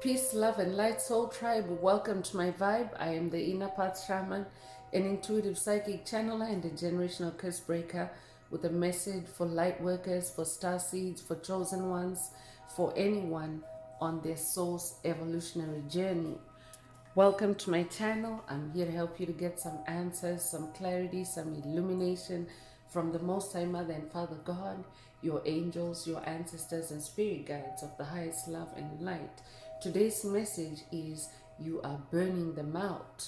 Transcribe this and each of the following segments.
Peace, love, and light, soul tribe. Welcome to my vibe. I am the Inner Path Shaman, an intuitive psychic channeler, and a generational curse breaker with a message for light workers, for star seeds, for chosen ones, for anyone on their soul's evolutionary journey. Welcome to my channel. I'm here to help you to get some answers, some clarity, some illumination from the Most High Mother and Father God, your angels, your ancestors, and spirit guides of the highest love and light. Today's message is you are burning them out.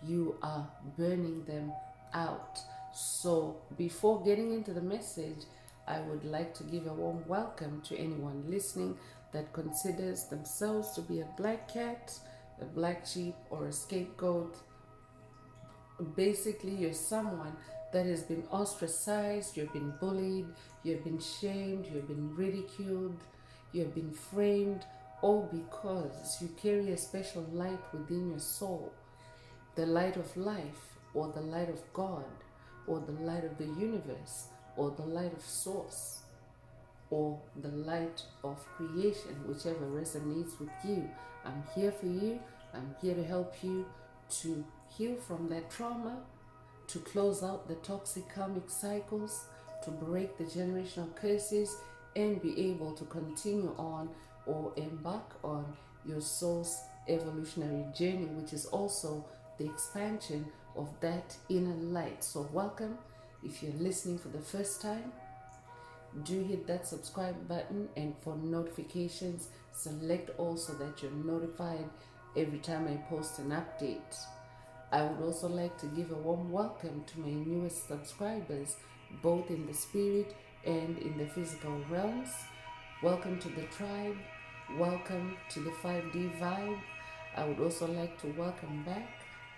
You are burning them out. So before getting into the message, I would like to give a warm welcome to anyone listening that considers themselves to be a black cat, a black sheep, or a scapegoat. Basically, you're someone that has been ostracized, you've been bullied, you've been shamed, you've been ridiculed, you've been framed, all because you carry a special light within your soul, the light of life, or the light of God, or the light of the universe, or the light of source, or the light of creation, whichever resonates with you. I'm here for you. I'm here to help you to heal from that trauma, to close out the toxic karmic cycles, to break the generational curses, and be able to continue on or embark on your soul's evolutionary journey, which is also the expansion of that inner light. So welcome. If you're listening for the first time, do hit that subscribe button, and for notifications, select all so that you're notified every time I post an update. I would also like to give a warm welcome to my newest subscribers, both in the spirit and in the physical realms. Welcome to the tribe. Welcome to the 5D vibe. I would also like to welcome back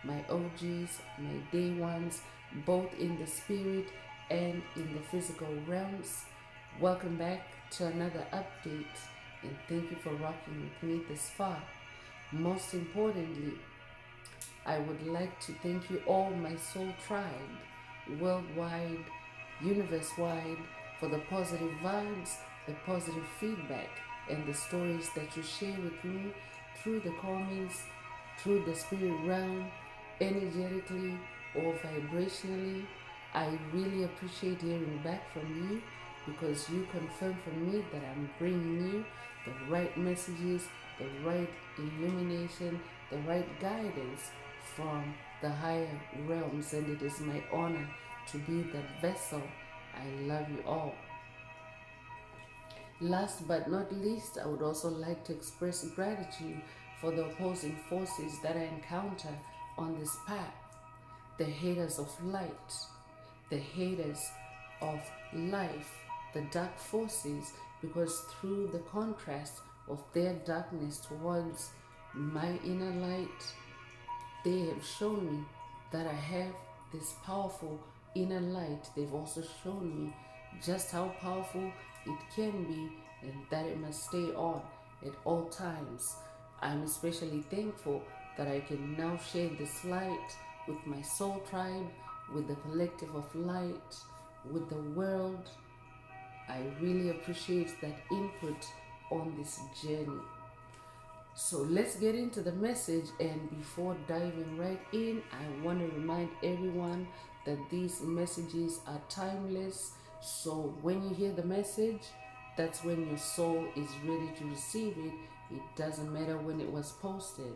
my OGs, my day ones, both in the spirit and in the physical realms. Welcome back to another update, and thank you for rocking with me this far. Most importantly, I would like to thank you all, my soul tribe, worldwide, universe-wide, for the positive vibes, the positive feedback, and the stories that you share with me through the comments, through the spirit realm, energetically or vibrationally. I really appreciate hearing back from you, because you confirm for me that I'm bringing you the right messages, the right illumination, the right guidance from the higher realms, and it is my honor to be that vessel. I love you all. Last but not least, I would also like to express gratitude for the opposing forces that I encounter on this path. The haters of light, the haters of life, the dark forces, because through the contrast of their darkness towards my inner light, they have shown me that I have this powerful inner light. They've also shown me just how powerful it can be, and that it must stay on at all times. I'm especially thankful that I can now share this light with my soul tribe, with the collective of light, with the world. I really appreciate that input on this journey. So let's get into the message, and before diving right in, I want to remind everyone that these messages are timeless. So when you hear the message, that's when your soul is ready to receive it. It doesn't matter when it was posted.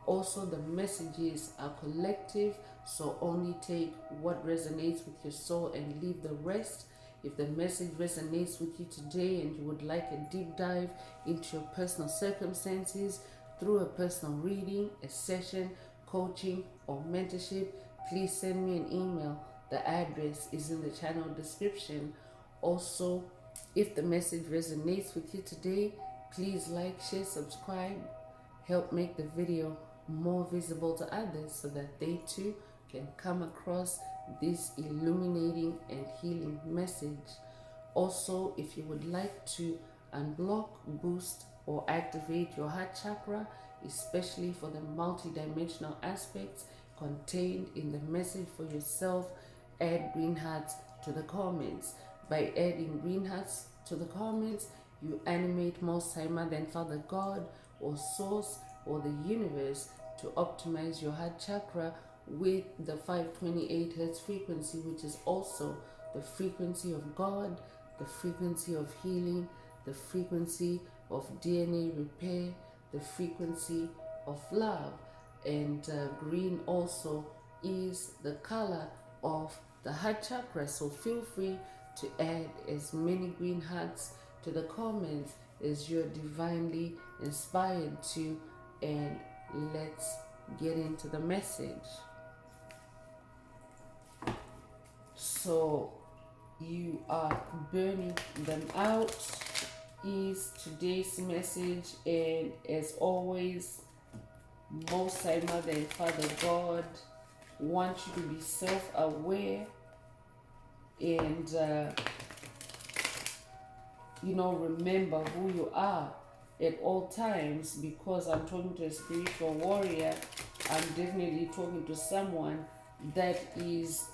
Also, the messages are collective, so only take what resonates with your soul and leave the rest. If the message resonates with you today and you would like a deep dive into your personal circumstances through a personal reading, a session, coaching, or mentorship, please send me an email. The address is in the channel description. Also, if the message resonates with you today, please like, share, subscribe. Help make the video more visible to others so that they too can come across this illuminating and healing message. Also, if you would like to unblock, boost, or activate your heart chakra, especially for the multidimensional aspects contained in the message for yourself, add green hearts to the comments. By adding green hearts to the comments, you animate Most High Mother and Father God, or source or the universe to optimize your heart chakra with the 528 hertz frequency, which is also the frequency of God, the frequency of healing, the frequency of DNA repair, the frequency of love. And green also is the color of the heart chakra. So feel free to add as many green hearts to the comments as you're divinely inspired to, and let's get into the message. So you are burning them out is today's message, and as always, Most High Mother and Father God want you to be self-aware and remember who you are at all times, because I'm talking to a spiritual warrior. I'm definitely talking to someone that is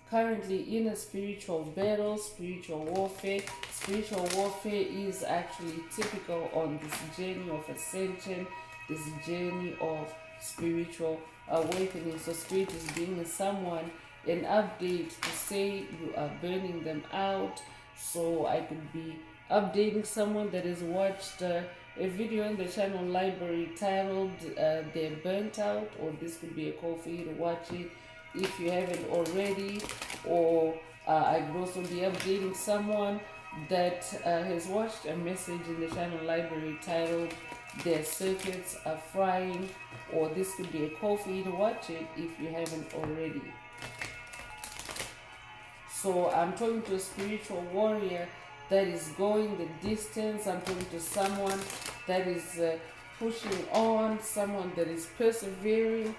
currently in a spiritual battle, spiritual warfare. Spiritual warfare is actually typical on this journey of ascension, this journey of spiritual awakening. So spirit is giving someone an update to say you are burning them out. So I could be updating someone that has watched a video in the channel library titled They're Burnt Out, or this could be a call for you to watch it if you haven't already. Or I could also be updating someone that has watched a message in the channel library titled Their Circuits Are Frying, or this could be a call for you to watch it if you haven't already. So I'm talking to a spiritual warrior that is going the distance. I'm talking to someone that is pushing on, someone that is persevering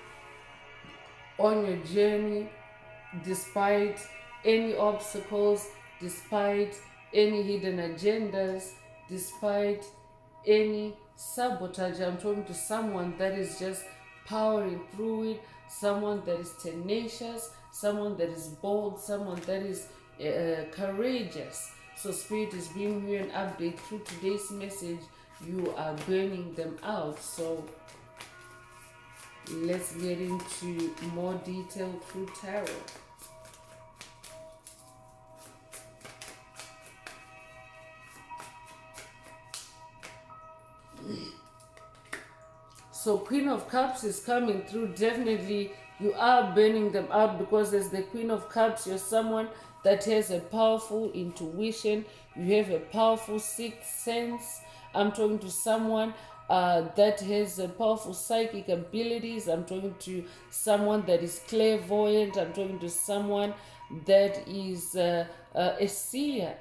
on your journey despite any obstacles, despite any hidden agendas, despite any sabotage. I'm talking to someone that is just powering through it, someone that is tenacious, someone that is bold, someone that is courageous. So Spirit is bringing you an update through today's message. You are burning them out. So let's get into more detail through tarot. So Queen of Cups is coming through. Definitely you are burning them out, because as the Queen of Cups, you're someone that has a powerful intuition. You have a powerful sixth sense. I'm talking to someone that has a powerful psychic abilities. I'm talking to someone that is clairvoyant. I'm talking to someone that is a seer.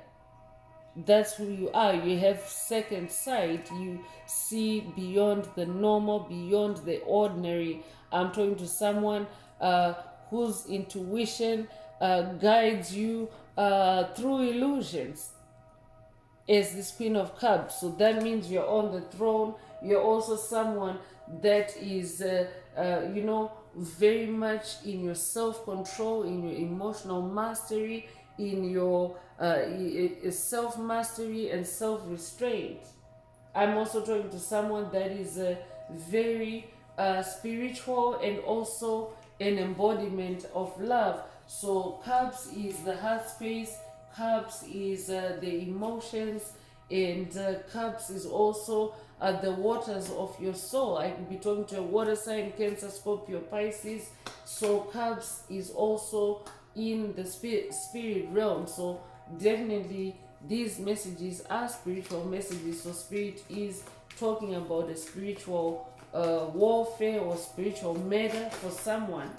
That's who you are. You have second sight. You see beyond the normal, beyond the ordinary. I'm talking to someone whose intuition guides you through illusions as this Queen of Cups. So that means you're on the throne. You're also someone that is, very much in your self-control, in your emotional mastery, in your self-mastery and self-restraint. I'm also talking to someone that is very spiritual and also an embodiment of love. So Cups is the heart space, Cups is the emotions, and Cups is also the waters of your soul. I could be talking to a water sign, Cancer, Scorpio, Pisces. So Cups is also in the spirit realm. So definitely these messages are spiritual messages. So Spirit is talking about a spiritual warfare or spiritual matter for someone.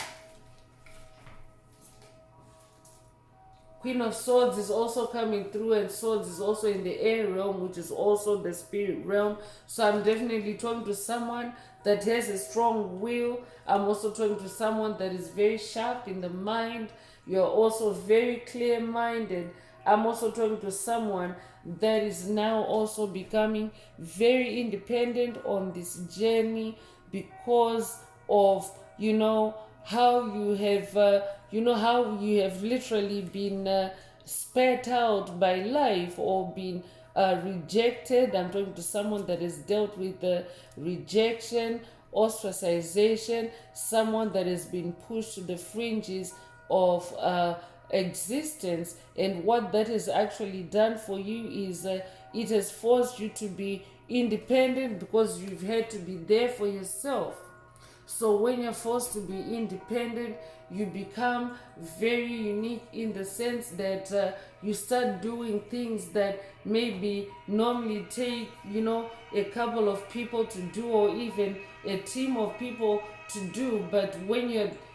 Queen of Swords is also coming through, and Swords is also in the air realm, which is also the spirit realm. So I'm definitely talking to someone that has a strong will. I'm also talking to someone that is very sharp in the mind. You're also very clear-minded. I'm also talking to someone that is now also becoming very independent on this journey because of, how you have, how you have literally been spat out by life, or been rejected. I'm talking to someone that has dealt with rejection, ostracization, someone that has been pushed to the fringes of existence. And what that has actually done for you is it has forced you to be independent because you've had to be there for yourself. So when you're forced to be independent, you become very unique in the sense that you start doing things that maybe normally take, a couple of people to do, or even a team of people to do. But when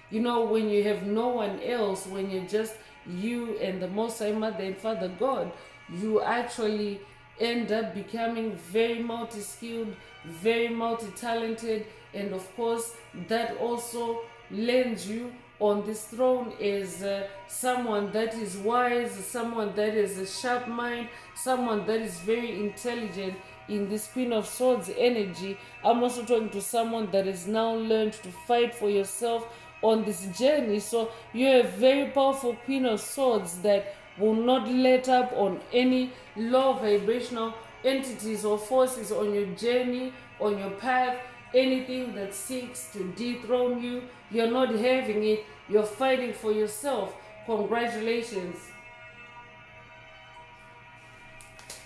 when you have no one else, when you're just you and the Most High Mother and Father God, you actually end up becoming very multi-skilled, very multi-talented, and of course that also lands you on this throne as someone that is wise, someone that has a sharp mind, someone that is very intelligent in this Queen of Swords energy. I'm also talking to someone that has now learned to fight for yourself on this journey. So you're a very powerful Queen of Swords that will not let up on any low vibrational entities or forces on your journey, on your path. Anything that seeks to dethrone you, you're not having it. You're fighting for yourself. Congratulations.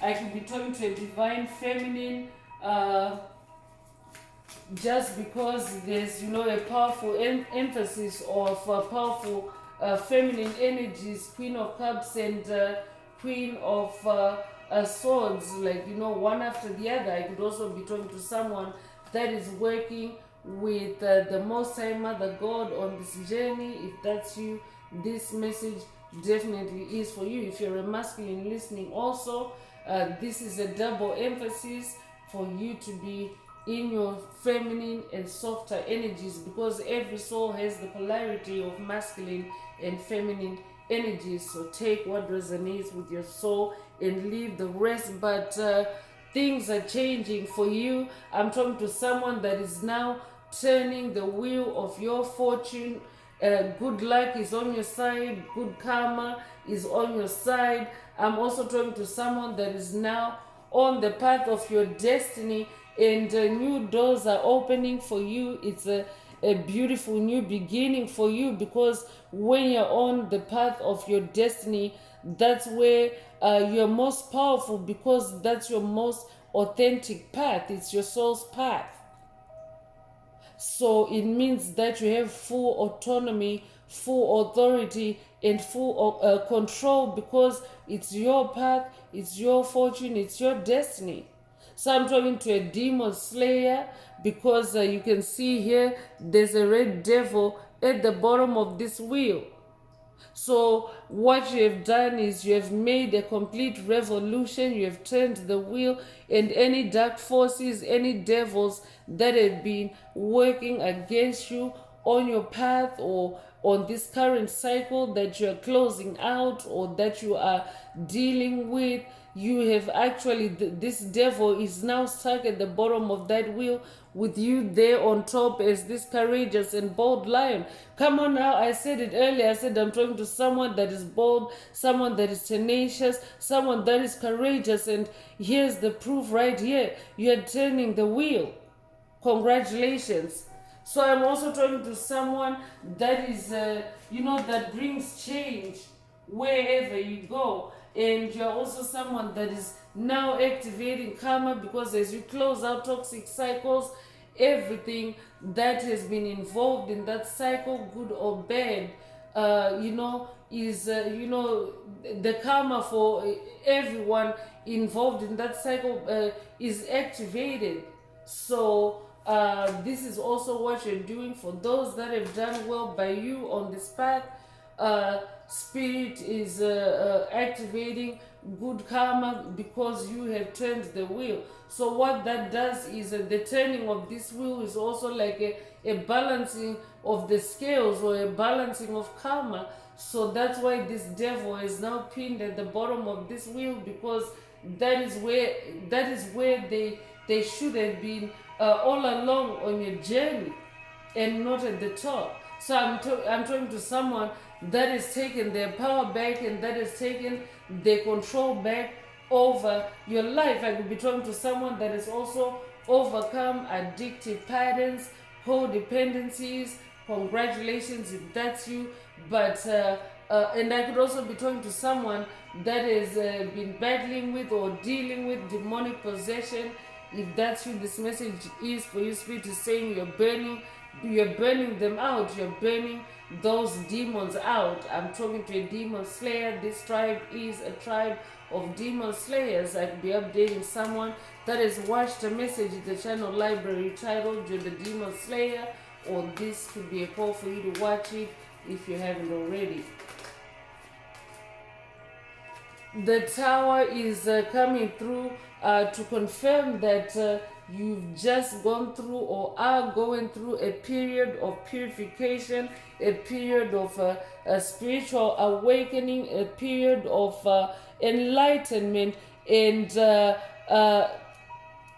I could be talking to a divine feminine just because there's a powerful emphasis of powerful feminine energies, Queen of Cups and Queen of Swords, like one after the other. I could also be talking to someone that is working with the Most High Mother God on this journey. If that's you, this message definitely is for you. If you're a masculine listening also, this is a double emphasis for you to be in your feminine and softer energies, because every soul has the polarity of masculine and feminine energies. So take what resonates with your soul and leave the rest. But things are changing for you. I'm talking to someone that is now turning the wheel of your fortune. Good luck is on your side, good karma is on your side. I'm also talking to someone that is now on the path of your destiny, and new doors are opening for you. It's a beautiful new beginning for you, because when you're on the path of your destiny, that's where you're most powerful, because that's your most authentic path. It's your soul's path. So it means that you have full autonomy, full authority, and full control, because it's your path, it's your fortune, it's your destiny. So I'm talking to a demon slayer, because you can see here there's a red devil at the bottom of this wheel. So what you have done is you have made a complete revolution. You have turned the wheel, and any dark forces, any devils that have been working against you on your path, or on this current cycle that you are closing out, or that you are dealing with, you have actually, this devil is now stuck at the bottom of that wheel, with you there on top as this courageous and bold lion. Come on now, I said it earlier. I said I'm talking to someone that is bold, someone that is tenacious, someone that is courageous. And here's the proof right here. You're turning the wheel. Congratulations. So I'm also talking to someone that is, that brings change wherever you go. And you're also someone that is now activating karma, because as you close out toxic cycles, everything that has been involved in that cycle, good or bad, is, the karma for everyone involved in that cycle is activated. So this is also what you're doing for those that have done well by you on this path. Spirit is activating good karma because you have turned the wheel. So what that does is the turning of this wheel is also like a balancing of the scales, or a balancing of karma. So that's why this devil is now pinned at the bottom of this wheel, because that is where they should have been all along on your journey, and not at the top. So I'm talking to someone that has taken their power back, and that has taken their control back over your life. I could be talking to someone that has also overcome addictive patterns, codependencies. Congratulations if that's you. But and I could also be talking to someone that has been battling with or dealing with demonic possession. If that's you, this message is for you. Spirit is saying you're burning them out. You're burning those demons out. I'm talking to a demon slayer. This tribe is a tribe of demon slayers. I could be updating someone that has watched a message in the channel library titled You're the Demon Slayer, or this could be a call for you to watch it if you haven't already. The tower is coming through to confirm that you've just gone through or are going through a period of purification, a period of a spiritual awakening, a period of enlightenment. And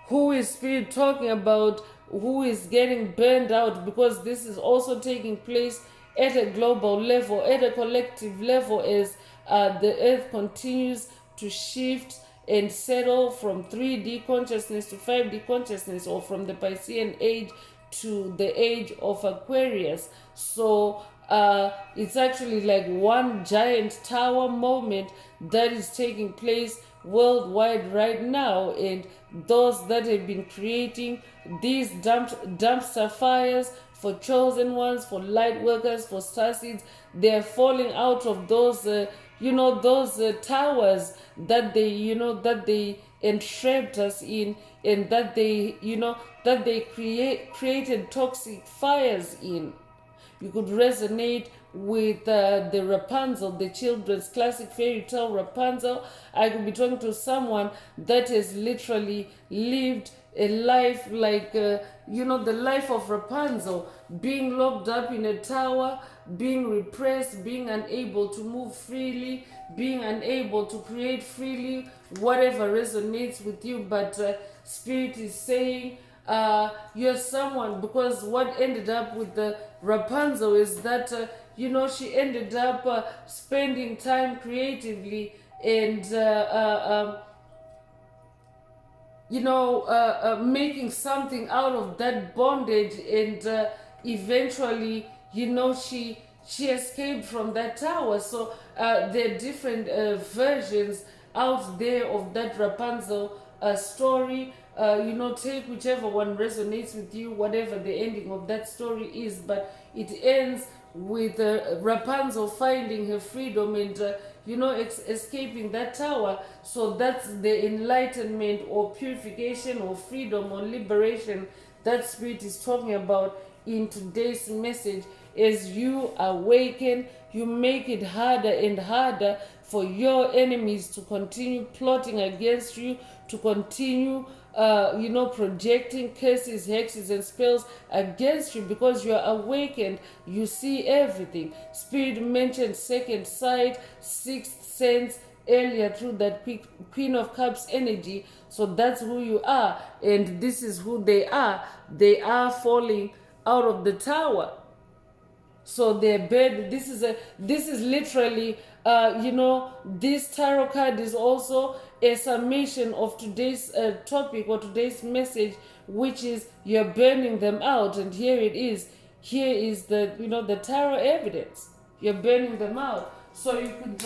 who is Spirit talking about? Who is getting burned out? Because this is also taking place at a global level, at a collective level, as the earth continues to shift and settle from 3D consciousness to 5D consciousness, or from the Piscean age to the age of Aquarius. So it's actually like one giant tower moment that is taking place worldwide right now. And those that have been creating these dumpster fires for chosen ones, for light workers, for star seeds, they're falling out of those those towers that they entrapped us in, and that they created toxic fires in. You could resonate with the Rapunzel, the children's classic fairy tale Rapunzel. I could be talking to someone that has literally lived a life like, the life of Rapunzel, being locked up in a tower, being repressed, being unable to move freely, being unable to create freely, whatever resonates with you. But Spirit is saying, you're someone, because what ended up with the Rapunzel is that she ended up spending time creatively and making something out of that bondage, and eventually she escaped from that tower. So there are different versions out there of that Rapunzel story. Take whichever one resonates with you, whatever the ending of that story is. But it ends with Rapunzel finding her freedom and escaping that tower. So that's the enlightenment or purification or freedom or liberation that Spirit is talking about in today's message. As you awaken, you make it harder and harder for your enemies to continue plotting against you, to continue projecting curses, hexes, and spells against you, because you are awakened. You see everything. Spirit mentioned second sight, sixth sense earlier through that Queen of Cups energy. So that's who you are, and this is who they are. They are falling out of the tower. So their bed, this is literally, this tarot card is also a summation of today's topic or today's message, which is you're burning them out. And here it is. Here is the tarot evidence. You're burning them out. So you could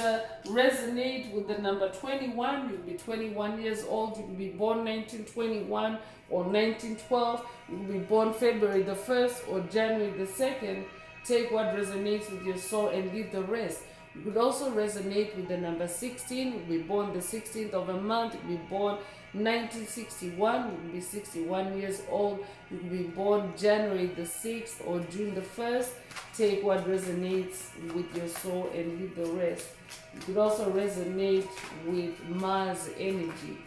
resonate with the number 21. You'll be 21 years old. You could be born 1921 or 1912. You could be born February the 1st or January the 2nd. Take what resonates with your soul and leave the rest. You could also resonate with the number 16. You'll be born the 16th of a month. You'll be born 1961. You'll be 61 years old. You could be born January the 6th or June the 1st. Take what resonates with your soul and leave the rest. You could also resonate with Mars energy.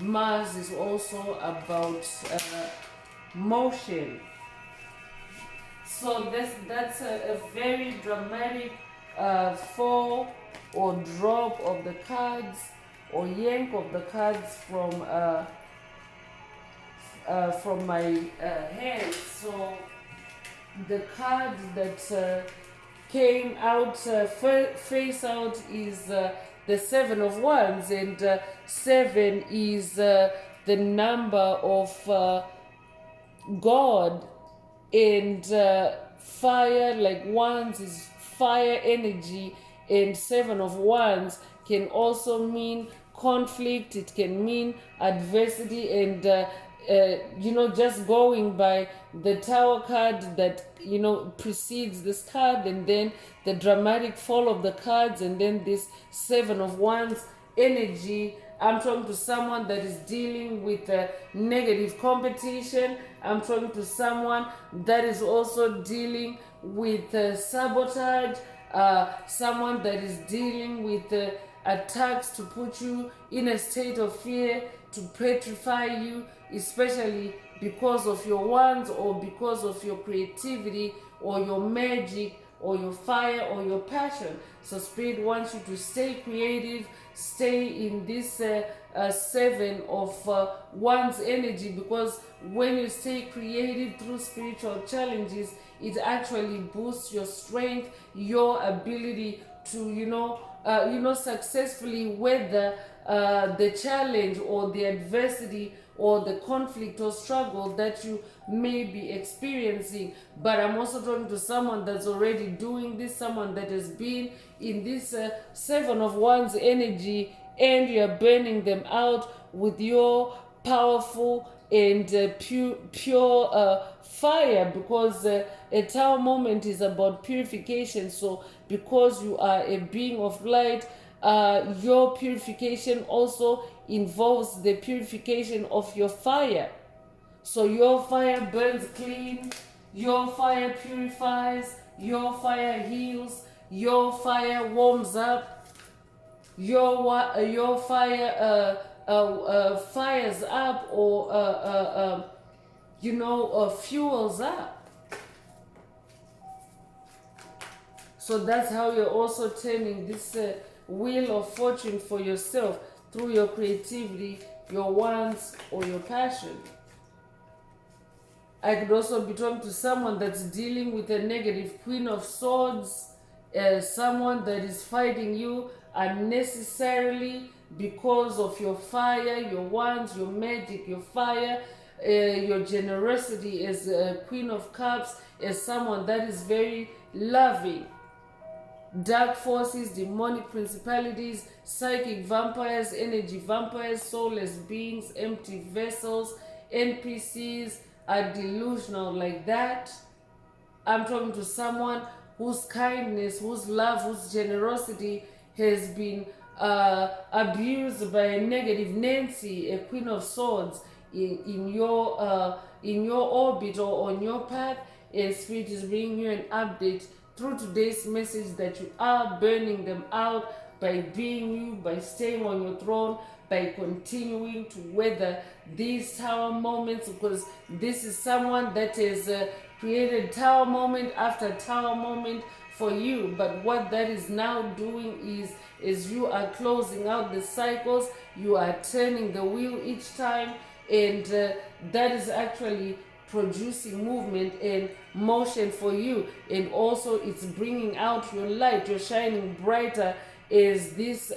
Mars is also about motion. So that's a very dramatic fall or drop of the cards, or yank of the cards from my hand. So the card that came out face out is the Seven of Wands, and seven is the number of God, and fire, like wands is fire energy, and Seven of Wands can also mean conflict, it can mean adversity, and just going by the Tower card that precedes this card, and then the dramatic fall of the cards, and then this Seven of Wands energy. I'm talking to someone that is dealing with negative competition. I'm talking to someone that is also dealing with sabotage, someone that is dealing with attacks to put you in a state of fear, to petrify you, especially because of your wands, or because of your creativity, or your magic, or your fire, or your passion. So Spirit wants you to stay creative, stay in this Seven of Wands energy, because when you stay creative through spiritual challenges, it actually boosts your strength, your ability to successfully weather the challenge, or the adversity, or the conflict or struggle that you may be experiencing. But I'm also talking to someone that's already doing this, someone that has been in this Seven of Wands energy, and you're burning them out with your powerful and pure fire, because a Tower moment is about purification. So because you are a being of light, your purification also involves the purification of your fire. So your fire burns clean, your fire purifies, your fire heals, your fire warms up, your fire fires up, or fuels up. So that's how you're also turning this wheel of fortune for yourself, through your creativity, your wants, or your passion. I could also be talking to someone that's dealing with a negative Queen of Swords, someone that is fighting you unnecessarily because of your fire, your wands, your magic, your fire, your generosity as a Queen of Cups, as someone that is very loving. Dark forces, demonic principalities, psychic vampires, energy vampires, soulless beings, empty vessels, NPCs are delusional like that. I'm talking to someone whose kindness, whose love, whose generosity has been abused by a negative Nancy, a Queen of Swords, in your orbit or on your path. And Spirit is bringing you an update through today's message that you are burning them out by being you, by staying on your throne, by continuing to weather these Tower moments, because this is someone that has created Tower moment after Tower moment for you. But what that is now doing is you are closing out the cycles, you are turning the wheel each time, and that is actually producing movement and motion for you. And also it's bringing out your light, you're shining brighter as this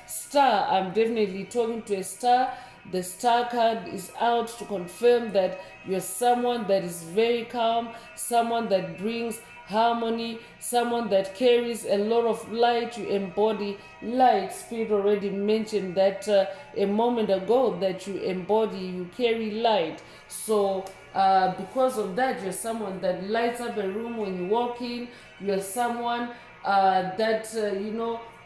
star. I'm definitely talking to a star. The star card is out to confirm that you're someone that is very calm, someone that brings harmony, someone that carries a lot of light. You embody light. Spirit already mentioned that a moment ago, that you embody, you carry light. So because of that, you're someone that lights up a room when you walk in. You're someone that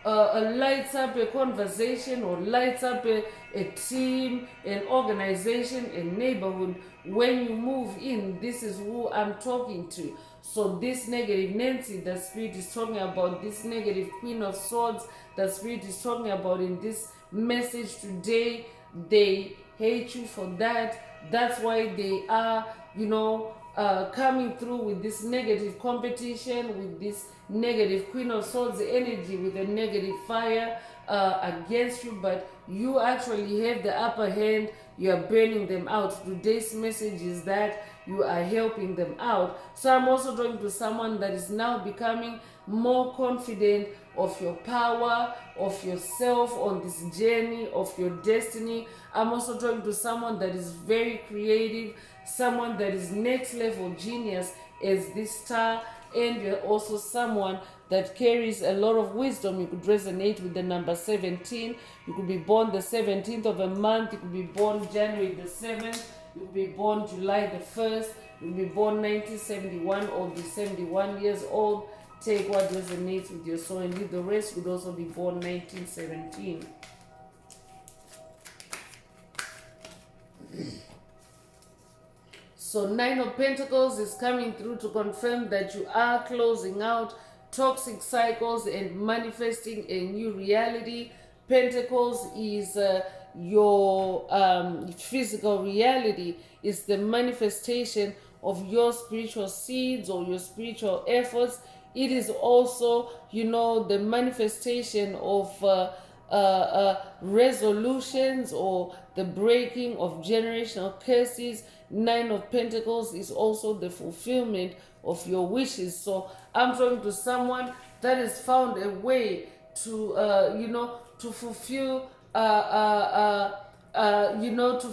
lights up a conversation, or lights up a team, an organization, a neighborhood. When you move in, this is who I'm talking to. So this negative Nancy that Spirit is talking about, this negative Queen of Swords that Spirit is talking about in this message today, they hate you for that. That's why they are, coming through with this negative competition, with this negative Queen of Swords energy, with a negative fire against you. But you actually have the upper hand. You are burning them out. Today's message is that you are helping them out. So I'm also talking to someone that is now becoming more confident of your power, of yourself on this journey of your destiny. I'm also talking to someone that is very creative, someone that is next level genius as this star, and you're also someone that carries a lot of wisdom. You could resonate with the number 17. You could be born the 17th of a month. You could be born January the 7th. You could be born July the 1st. You could be born 1971 or be 71 years old. Take what resonates with your soul and leave the rest. You could also be born 1917. So 9 of Pentacles is coming through to confirm that you are closing out toxic cycles and manifesting a new reality. Pentacles is your physical reality. Is the manifestation of your spiritual seeds or your spiritual efforts. It is also, the manifestation of resolutions or the breaking of generational curses. 9 of Pentacles is also the fulfillment of your wishes. So I'm talking to someone that has found a way to, to fulfill, to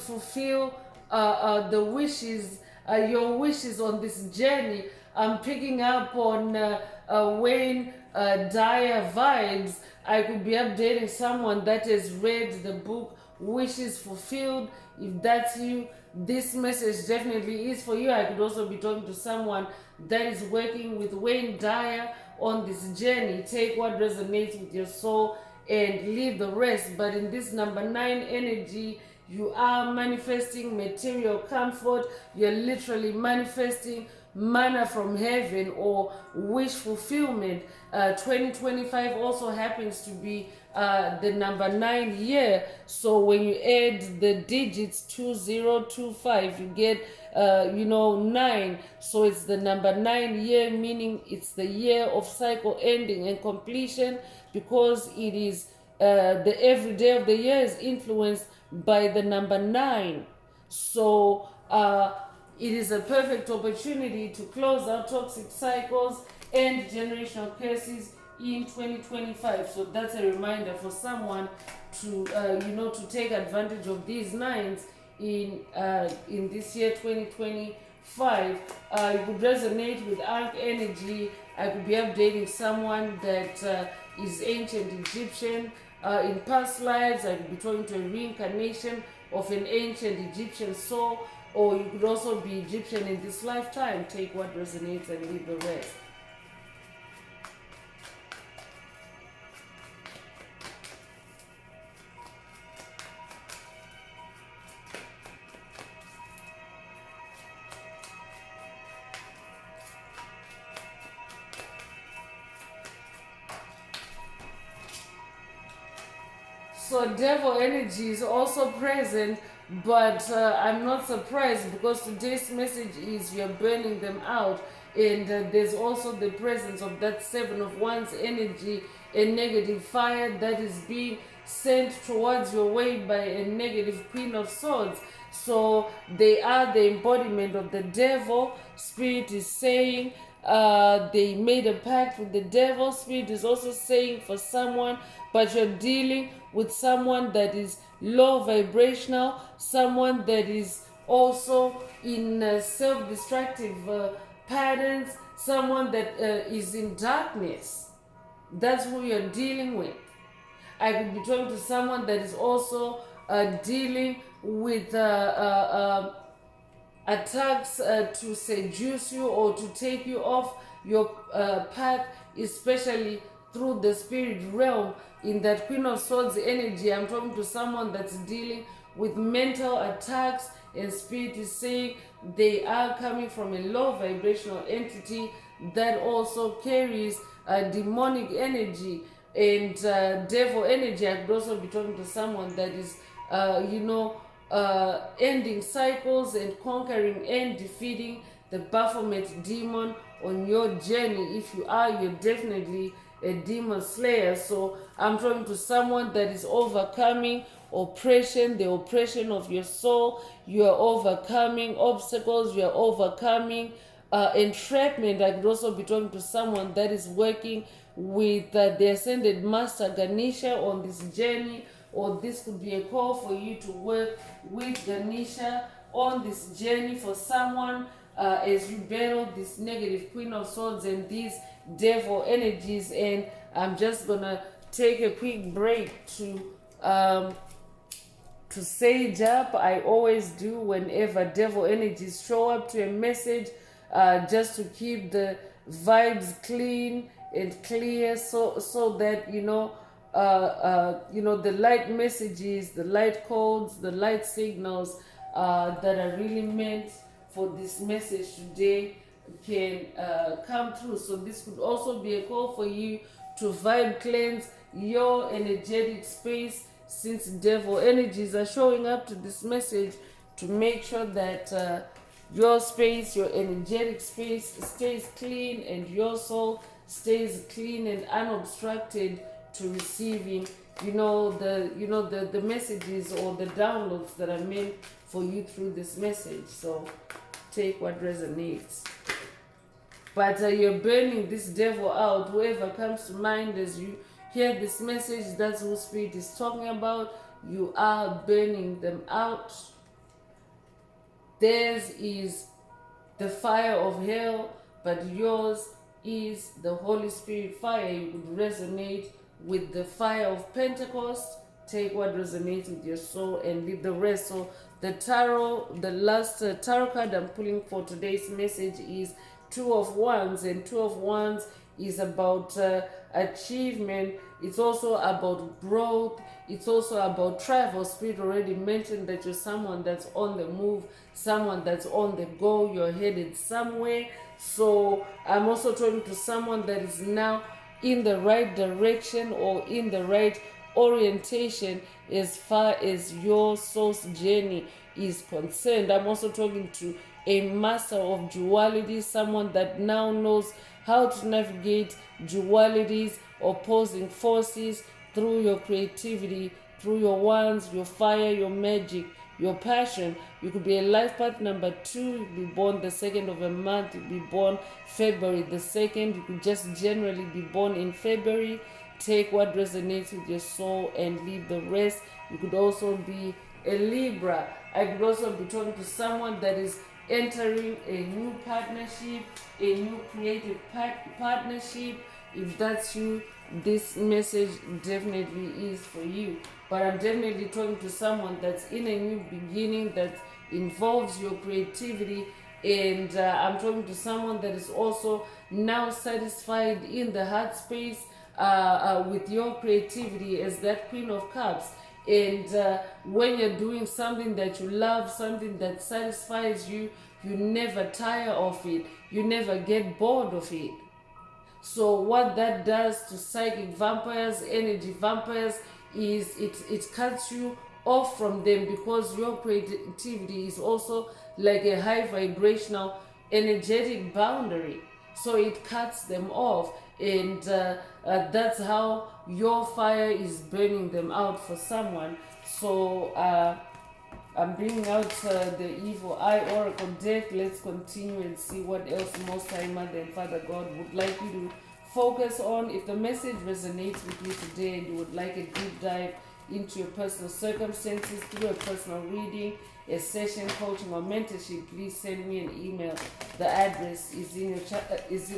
fulfill the wishes, your wishes on this journey. I'm picking up on Wayne Dyer vibes. I could be updating someone that has read the book Wishes Fulfilled. If that's you, this message definitely is for you. I could also be talking to someone that is working with Wayne Dyer on this journey. Take what resonates with your soul and leave the rest. But in this number 9 energy, you are manifesting material comfort. You're literally manifesting manna from heaven or wish fulfillment. 2025 also happens to be the number 9 year. So when you add the digits 2025, you get 9. So it's the number 9 year, meaning it's the year of cycle ending and completion, because it is the every day of the year is influenced by the number 9. So it is a perfect opportunity to close out toxic cycles and generational curses in 2025. So that's a reminder for someone to to take advantage of these 9s in this year 2025. You could resonate with Arc energy. I could be updating someone that is ancient Egyptian. In past lives, I could be talking to a reincarnation of an ancient Egyptian soul, or you could also be Egyptian in this lifetime. Take what resonates and leave the rest. So devil energy is also present, but I'm not surprised, because today's message is you're burning them out. And there's also the presence of that 7 of Wands energy, a negative fire that is being sent towards your way by a negative Queen of Swords. So they are the embodiment of the devil. Spirit is saying they made a pact with the devil. Spirit is also saying for someone, but you're dealing with someone that is low vibrational, someone that is also in self-destructive patterns, someone that is in darkness. That's who you're dealing with. I could be talking to someone that is also dealing with attacks to seduce you or to take you off your path, especially through the spirit realm. In that Queen of Swords energy, I'm talking to someone that's dealing with mental attacks, and Spirit is saying they are coming from a low vibrational entity that also carries demonic energy and devil energy. I could also be talking to someone that is ending cycles and conquering and defeating the Baphomet demon on your journey. If you are, you're definitely a demon slayer. So I'm talking to someone that is overcoming oppression, the oppression of your soul. You are overcoming obstacles. You are overcoming entrapment. I could also be talking to someone that is working with the ascended master Ganesha on this journey, or this could be a call for you to work with Ganesha on this journey for someone as you battle this negative Queen of Swords and these devil energies. And I'm just gonna take a quick break to sage up. I always do whenever devil energies show up to a message, just to keep the vibes clean and clear, so that the light messages, the light codes, the light signals that are really meant for this message today can come through. So this could also be a call for you to vibe cleanse your energetic space, since devil energies are showing up to this message, to make sure that your space, your energetic space stays clean and your soul stays clean and unobstructed to receiving the messages or the downloads that are meant for you through this message. So take what resonates. But you're burning this devil out. Whoever comes to mind as you hear this message, that's who Spirit is talking about. You are burning them out. Theirs is the fire of hell, but yours is the Holy Spirit fire. You could resonate with the fire of Pentecost. Take what resonates with your soul and leave the rest. So the last tarot card I'm pulling for today's message is Two of Wands, and Two of Wands is about achievement. It's also about growth. It's also about travel. Spirit already mentioned that you're someone that's on the move, someone that's on the go, you're headed somewhere. So I'm also talking to someone that is now in the right direction or in the right orientation as far as your soul's journey is concerned. I'm also talking to a master of duality, someone that now knows how to navigate dualities, opposing forces, through your creativity, through your wands, your fire, your magic, your passion. You could be a life path number 2, you could be born the 2nd of a month, you could be born February the 2nd, you could just generally be born in February. Take what resonates with your soul and leave the rest. You could also be a Libra. I could also be talking to someone that is entering a new partnership, a new creative partnership. If that's you, this message definitely is for you. But I'm definitely talking to someone that's in a new beginning that involves your creativity, and I'm talking to someone that is also now satisfied in the heart space with your creativity as that Queen of Cups. And when you're doing something that you love, something that satisfies you, you never tire of it. You never get bored of it. So what that does to psychic vampires, energy vampires, is it cuts you off from them, because your creativity is also like a high vibrational energetic boundary. So it cuts them off, and that's how your fire is burning them out for someone. So I'm bringing out the Evil Eye Oracle deck. Let's continue and see what else Most High Mother and Father God would like you to focus on. If the message resonates with you today and you would like a deep dive into your personal circumstances through a personal reading, a session, coaching, or mentorship, please send me an email. The address is in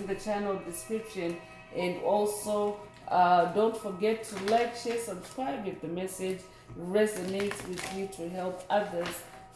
the channel description. And also, don't forget to like, share, subscribe if the message resonates with you, to help others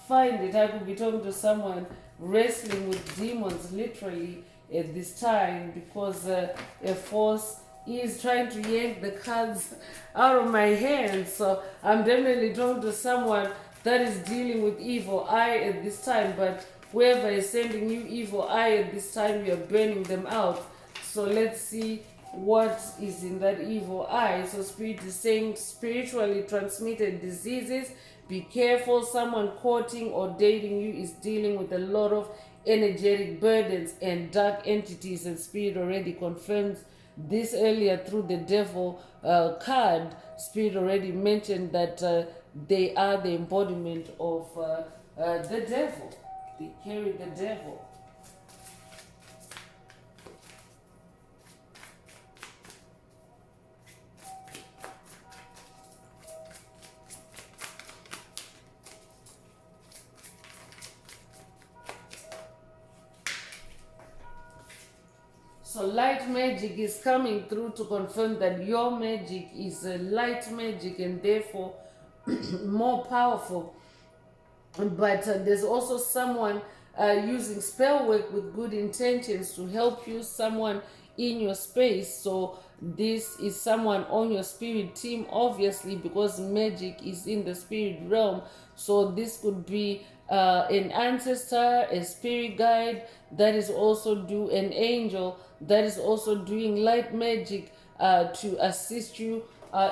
find it. I could be talking to someone wrestling with demons literally at this time, because a force is trying to yank the cards out of my hands. So I'm definitely talking to someone that is dealing with evil eye at this time. But whoever is sending you evil eye at this time, you're burning them out. So let's see what is in that evil eye. So Spirit is saying spiritually transmitted diseases. Be careful. Someone courting or dating you is dealing with a lot of energetic burdens and dark entities, and Spirit already confirms this earlier through the devil card. Spirit already mentioned that they are the embodiment of the devil. They carry the devil. So light magic is coming through to confirm that your magic is a light magic and therefore more powerful. But there's also someone using spell work with good intentions to help you, someone in your space. So this is someone on your spirit team, obviously, because magic is in the spirit realm. So this could be an ancestor, a spirit guide that is also do an angel that is also doing light magic to assist you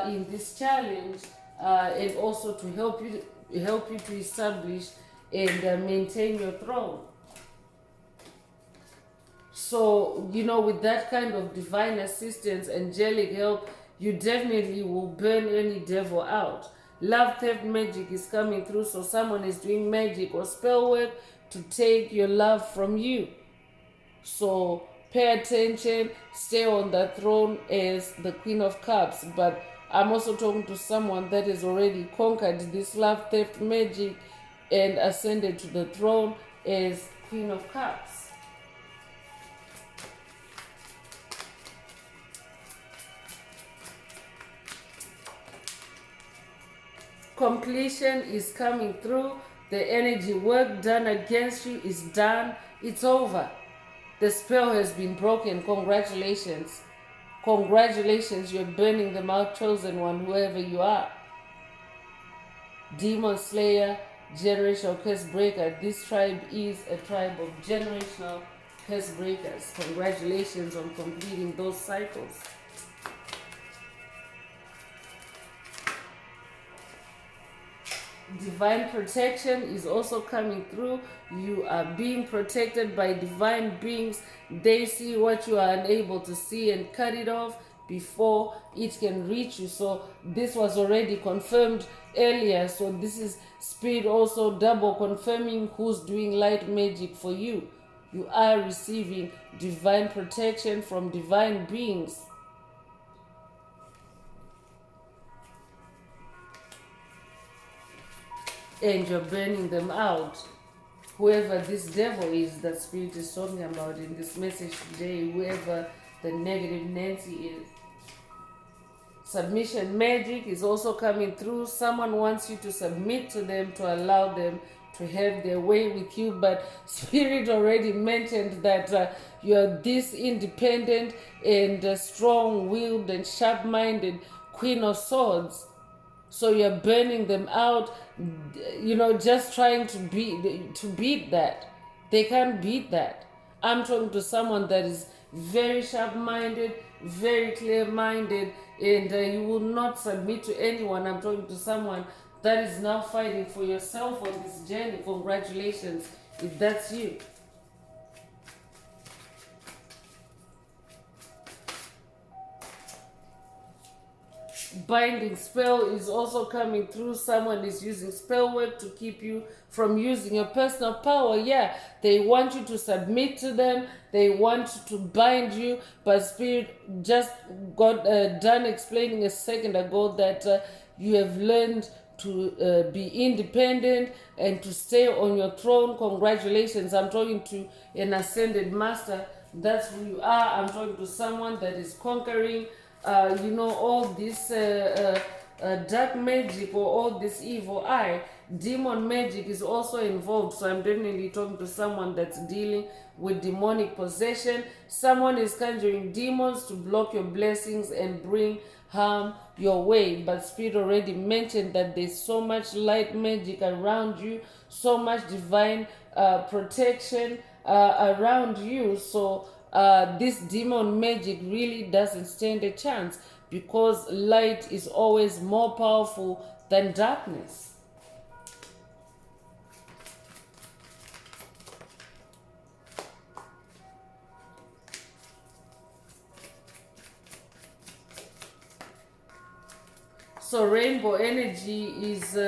in this challenge, and also to help you to establish and maintain your throne. So, with that kind of divine assistance, angelic help, you definitely will burn any devil out. Love theft magic is coming through, so someone is doing magic or spell work to take your love from you. So pay attention, stay on the throne as the Queen of Cups. But I'm also talking to someone that has already conquered this love theft magic and ascended to the throne as Queen of Cups. Completion is coming through. The energy work done against you is done. It's over. The spell has been broken. Congratulations. Congratulations, you're burning them out, chosen one, whoever you are. Demon Slayer, generational curse breaker. This tribe is a tribe of generational curse breakers. Congratulations on completing those cycles. Divine protection is also coming through. You are being protected by divine beings. They see what you are unable to see and cut it off before it can reach you. So this was already confirmed earlier. So this is spirit also double confirming who's doing light magic for you. You are receiving divine protection from divine beings. And you're burning them out. Whoever this devil is that spirit is talking about in this message today, whoever the negative Nancy is. Submission magic is also coming through. Someone wants you to submit to them to allow them to have their way with you, but spirit already mentioned that you're this independent and strong-willed and sharp-minded Queen of Swords. So you're burning them out, just trying to beat that. They can't beat that. I'm talking to someone that is very sharp-minded, very clear-minded, and you will not submit to anyone. I'm talking to someone that is now fighting for yourself on this journey. Congratulations, if that's you. Binding spell is also coming through. Someone is using spell work to keep you from using your personal power. Yeah, they want you to submit to them, they want to bind you, but spirit just got done explaining a second ago that you have learned to be independent and to stay on your throne. Congratulations. I'm talking to an ascended master. That's who you are. I'm talking to someone that is conquering all this dark magic or all this evil eye. Demon magic is also involved. So I'm definitely talking to someone that's dealing with demonic possession. Someone is conjuring demons to block your blessings and bring harm your way. But spirit already mentioned that there's so much light magic around you, so much divine protection around you. So this demon magic really doesn't stand a chance, because light is always more powerful than darkness. So rainbow energy is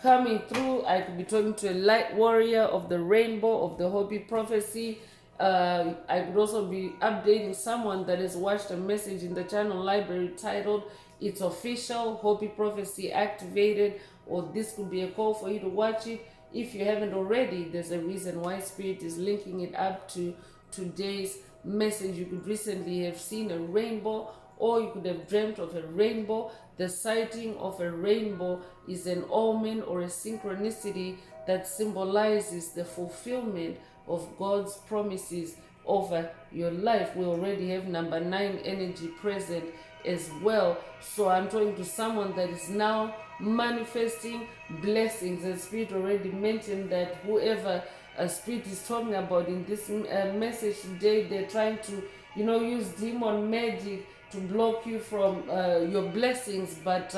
coming through. I could be talking to a light warrior of the rainbow of the Hopi prophecy. I could also be updating someone that has watched a message in the channel library titled "It's Official, Hopi Prophecy Activated," or this could be a call for you to watch it. If you haven't already, there's a reason why Spirit is linking it up to today's message. You could recently have seen a rainbow, or you could have dreamt of a rainbow. The sighting of a rainbow is an omen or a synchronicity that symbolizes the fulfillment of God's promises over your life. We already have number 9 energy present as well. So I'm talking to someone that is now manifesting blessings. The Spirit already mentioned that whoever a Spirit is talking about in this message today, they're trying to, use demon magic to block you from your blessings, but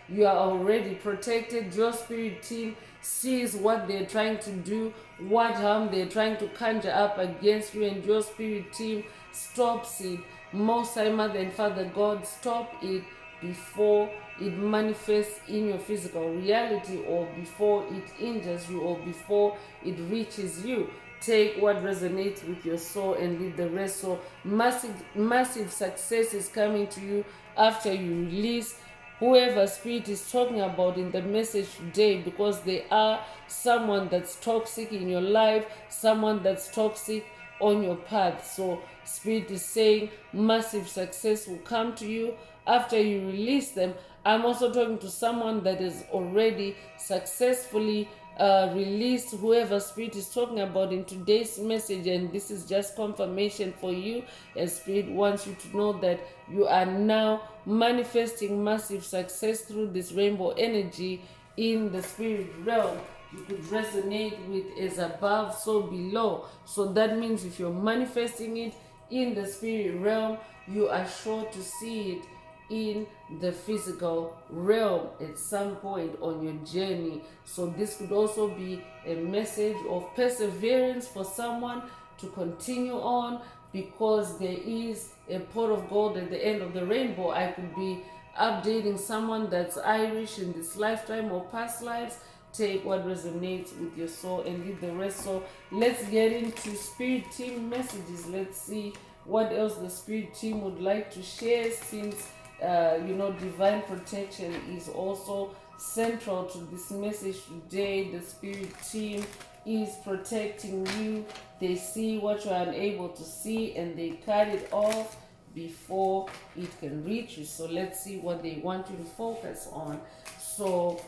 you are already protected. Your spirit team sees what they're trying to do, what harm they're trying to conjure up against you, and your spirit team stops it. Most High Mother and Father God, stop it before it manifests in your physical reality, or before it injures you, or before it reaches you. Take what resonates with your soul and leave the rest. So massive success is coming to you after you release whoever Spirit is talking about in the message today, because they are someone that's toxic in your life, someone that's toxic on your path. So Spirit is saying massive success will come to you after you release them. I'm also talking to someone that is already successfully released whoever Spirit is talking about in today's message, and this is just confirmation for you, as Spirit wants you to know that you are now manifesting massive success through this rainbow energy in the spirit realm. You could resonate with as above, so below. So that means if you're manifesting it in the spirit realm, you are sure to see it in the physical realm at some point on your journey. So this could also be a message of perseverance for someone to continue on, because there is a pot of gold at the end of the rainbow. I could be updating someone that's Irish in this lifetime or past lives. Take what resonates with your soul and leave the rest. So let's get into spirit team messages. Let's see what else the spirit team would like to share, since divine protection is also central to this message today. The spirit team is protecting you. They see what you are unable to see, and they cut it off before it can reach you. So let's see what they want you to focus on. So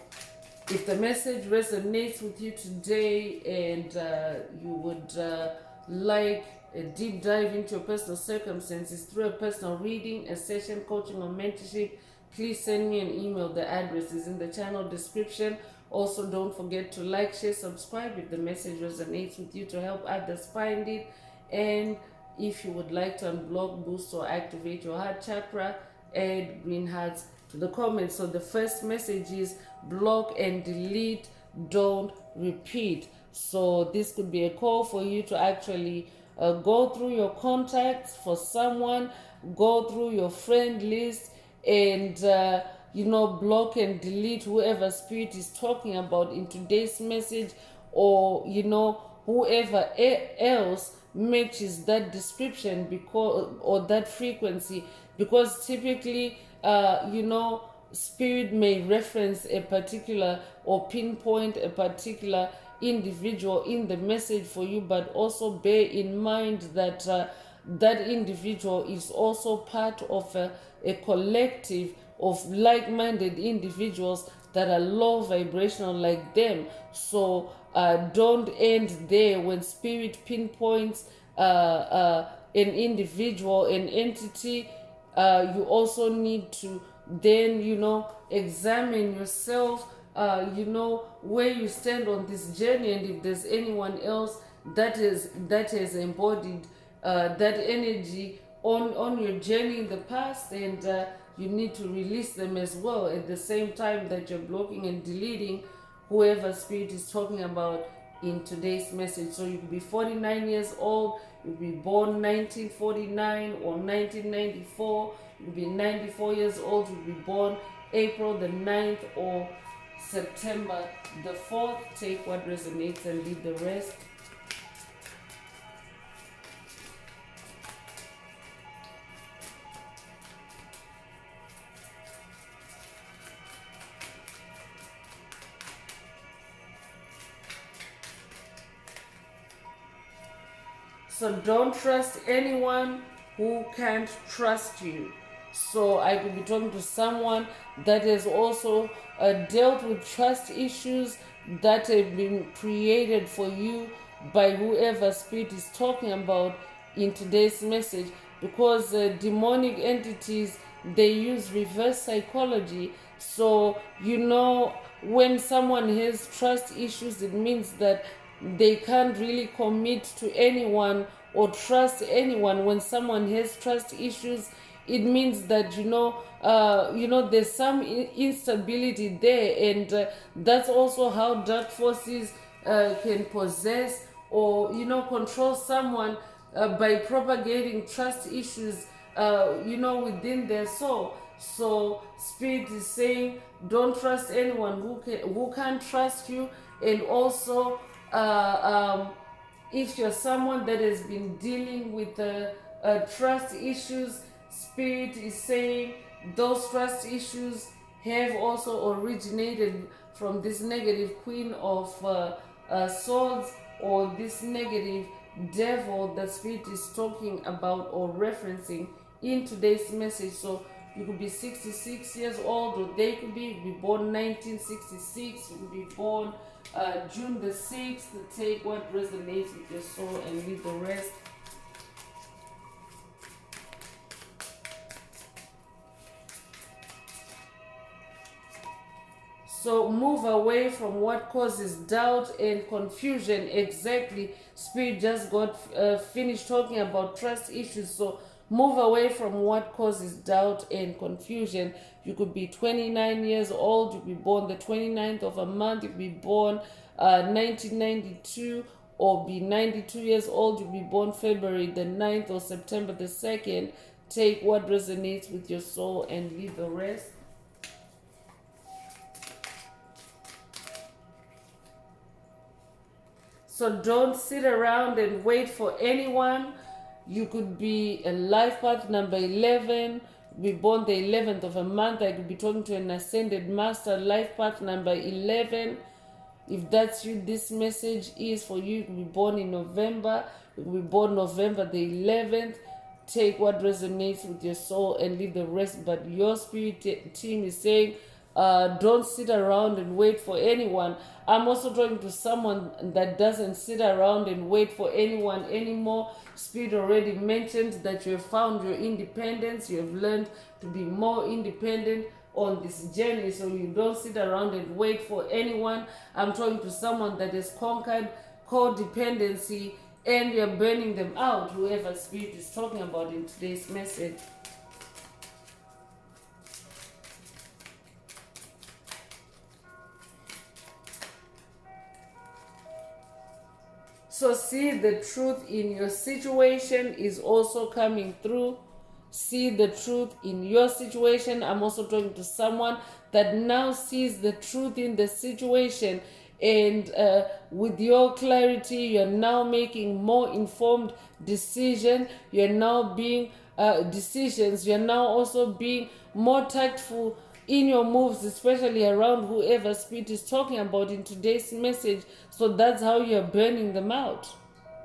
if the message resonates with you today, and you would like a deep dive into your personal circumstances through a personal reading, a session, coaching, or mentorship, please send me an email. The address is in the channel description. Also, don't forget to like, share, subscribe if the message resonates with you, to help others find it. And if you would like to unblock, boost, or activate your heart chakra, add green hearts to the comments. So the first message is block and delete, don't repeat. So this could be a call for you to actually go through your contacts for someone, go through your friend list, and block and delete whoever Spirit is talking about in today's message, or whoever else matches that description, because, or that frequency, because typically Spirit may reference a particular or pinpoint a particular individual in the message for you, but also bear in mind that that individual is also part of a collective of like-minded individuals that are low vibrational like them. So don't end there. When Spirit pinpoints an individual, an entity, you also need to then examine yourself, where you stand on this journey, and if there's anyone else that has embodied that energy on your journey in the past, and you need to release them as well at the same time that you're blocking and deleting whoever Spirit is talking about in today's message. So you could be 49 years old, you could be born 1949 or 1994, you could be 94 years old, you could be born April the 9th or September the 4th. Take what resonates and leave the rest. So don't trust anyone who can't trust you. So I could be talking to someone that has also dealt with trust issues that have been created for you by whoever spirit is talking about in today's message, because demonic entities, they use reverse psychology. So when someone has trust issues, it means that they can't really commit to anyone or trust anyone. When someone has trust issues, it means that there's some instability there, and that's also how dark forces can possess or control someone by propagating trust issues within their soul. So spirit is saying, don't trust anyone who can't trust you. And also, if you're someone that has been dealing with trust issues, spirit is saying those trust issues have also originated from this negative queen of swords, or this negative devil that spirit is talking about or referencing in today's message. So you could be 66 years old, or they could be born 1966, you could be born June the 6th. Take what resonates with your soul and leave the rest. So move away from what causes doubt and confusion. Exactly. Spirit just got finished talking about trust issues. So move away from what causes doubt and confusion. You could be 29 years old. You could be born the 29th of a month. You could be born 1992, or be 92 years old. You could be born February the 9th or September the 2nd. Take what resonates with your soul and leave the rest. So don't sit around and wait for anyone. You could be a life path number 11, be born the 11th of a month. I could be talking to an ascended master, life path number 11. If that's you, this message is for you. You could be born in November. You could be born November the 11th. Take what resonates with your soul and leave the rest. But your spirit team is saying, don't sit around and wait for anyone. I'm also talking to someone that doesn't sit around and wait for anyone anymore. Spirit already mentioned that you have found your independence. You have learned to be more independent on this journey, so you don't sit around and wait for anyone. I'm talking to someone that has conquered codependency, and you're burning them out, whoever spirit is talking about in today's message. So see the truth in your situation is also coming through. See the truth in your situation. I'm also talking to someone that now sees the truth in the situation, and with your clarity, you're now making more informed decision. You're now being decisions. You're now also being more tactful in your moves, especially around whoever spirit is talking about in today's message. So that's how you're burning them out.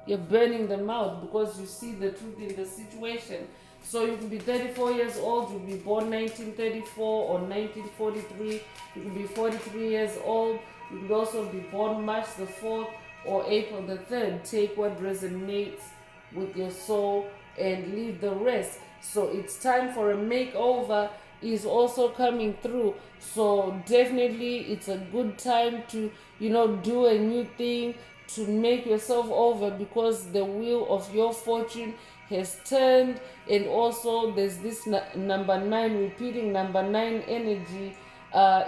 You're burning them out because you see the truth in the situation. So you could be 34 years old, you could be born 1934 or 1943, you could be 43 years old, you could also be born March the 4th or April the 3rd. Take what resonates with your soul and leave the rest. So it's time for a makeover is also coming through. So definitely it's a good time to do a new thing, to make yourself over, because the wheel of your fortune has turned. And also there's this number 9, repeating number 9 energy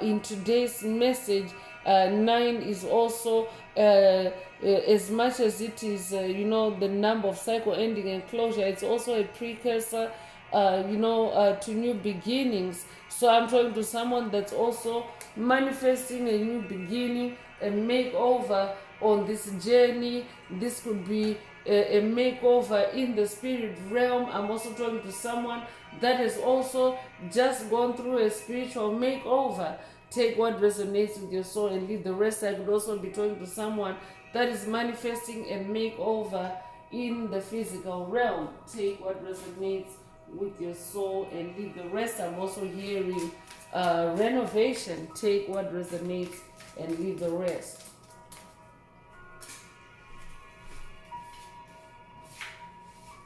in today's message. 9 is also as much as it is the number of cycle ending and closure, it's also a precursor to new beginnings. So I'm talking to someone that's also manifesting a new beginning, a makeover on this journey. This could be a makeover in the spirit realm. I'm also talking to someone that has also just gone through a spiritual makeover. Take what resonates with your soul and leave the rest. I could also be talking to someone that is manifesting a makeover in the physical realm. Take what resonates with your soul and leave the rest. I'm also hearing renovation. Take what resonates and leave the rest.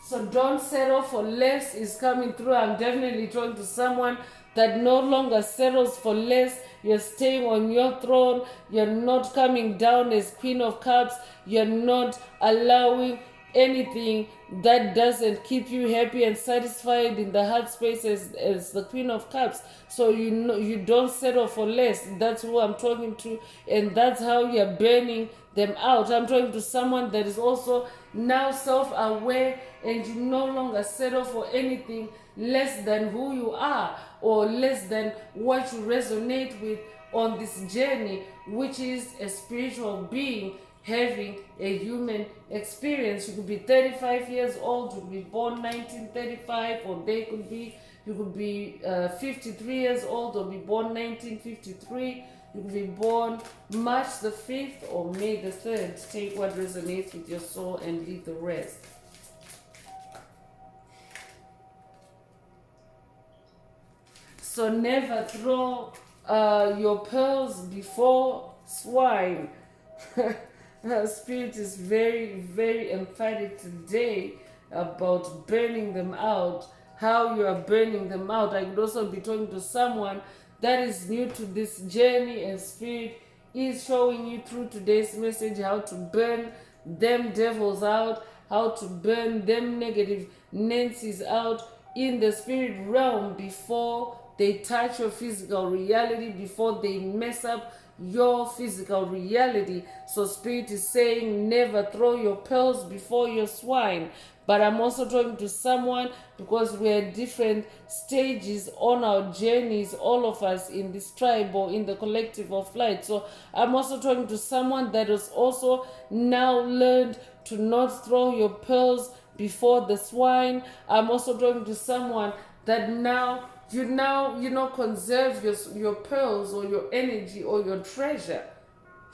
So don't settle for less is coming through. I'm definitely talking to someone that no longer settles for less. You're staying on your throne. You're not coming down as Queen of Cups. You're not allowing anything that doesn't keep you happy and satisfied in the heart space as the Queen of Cups. So you know you don't settle for less. That's who I'm talking to, and that's how you're burning them out. I'm talking to someone that is also now self-aware, and you no longer settle for anything less than who you are or less than what you resonate with on this journey, which is a spiritual being having a human experience. You could be 35 years old, you could be born 1935, or you could be 53 years old or be born 1953. You could be born March the 5th or May the 3rd. Take what resonates with your soul and leave the rest. So never throw your pearls before swine. Spirit is very, very emphatic today about burning them out, how you are burning them out. I could also be talking to someone that is new to this journey, and Spirit is showing you through today's message how to burn them devils out, how to burn them negative Nancy's out in the spirit realm before they touch your physical reality, before they mess up your physical reality. So Spirit is saying never throw your pearls before your swine. But I'm also talking to someone, because we're at different stages on our journeys, all of us in this tribe or in the collective of light. So I'm also talking to someone that has also now learned to not throw your pearls before the swine. I'm also talking to someone that now conserve your pearls or your energy or your treasure.